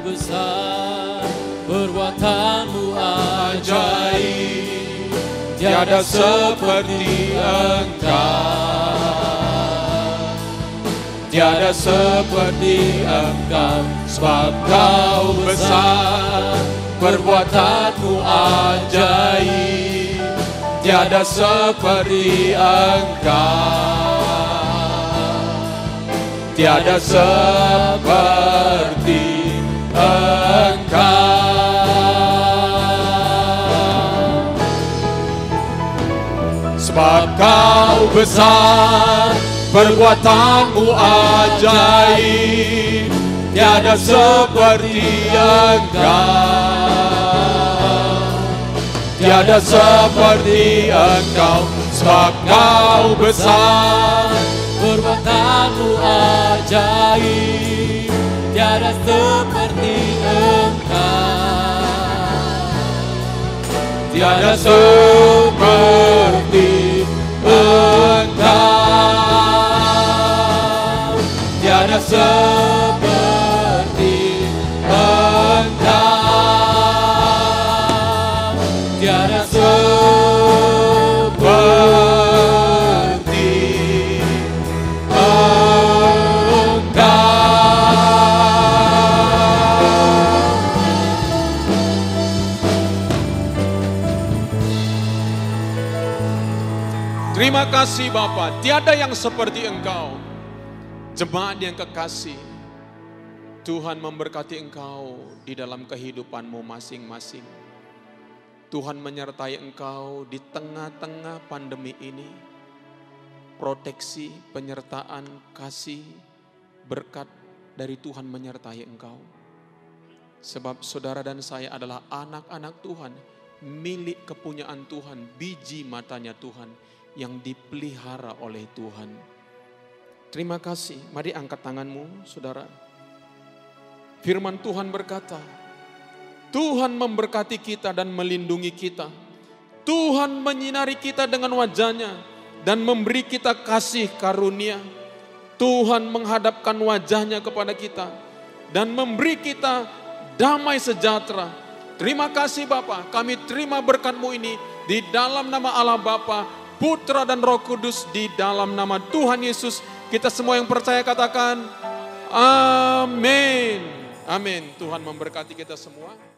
Besar, perbuatan-Mu ajaib, tiada seperti Engkau, tiada seperti Engkau, sebab Kau besar, perbuatan-Mu ajaib, tiada seperti Engkau, tiada seperti Engkau. Sebab Kau besar, perbuatan-Mu ajaib, tiada seperti Engkau, tiada seperti Engkau. Sebab Kau besar, perbuatan-Mu ajaib, tiada seperti Engkau, tiada seperti Engkau, tiada seperti Engkau, tiada seperti Engkau. Terima kasih Bapa, tiada yang seperti Engkau. Jemaat yang kekasih, Tuhan memberkati engkau di dalam kehidupanmu masing-masing. Tuhan menyertai engkau di tengah-tengah pandemi ini. Proteksi, penyertaan, kasih, berkat dari Tuhan menyertai engkau. Sebab saudara dan saya adalah anak-anak Tuhan, milik kepunyaan Tuhan, biji matanya Tuhan yang dipelihara oleh Tuhan. Terima kasih. Mari angkat tanganmu, saudara. Firman Tuhan berkata, Tuhan memberkati kita dan melindungi kita. Tuhan menyinari kita dengan wajah-Nya dan memberi kita kasih karunia. Tuhan menghadapkan wajah-Nya kepada kita dan memberi kita damai sejahtera. Terima kasih Bapa, kami terima berkat-Mu ini di dalam nama Allah Bapa, Putra dan Roh Kudus, di dalam nama Tuhan Yesus. Kita semua yang percaya katakan, amin. Amin. Tuhan memberkati kita semua.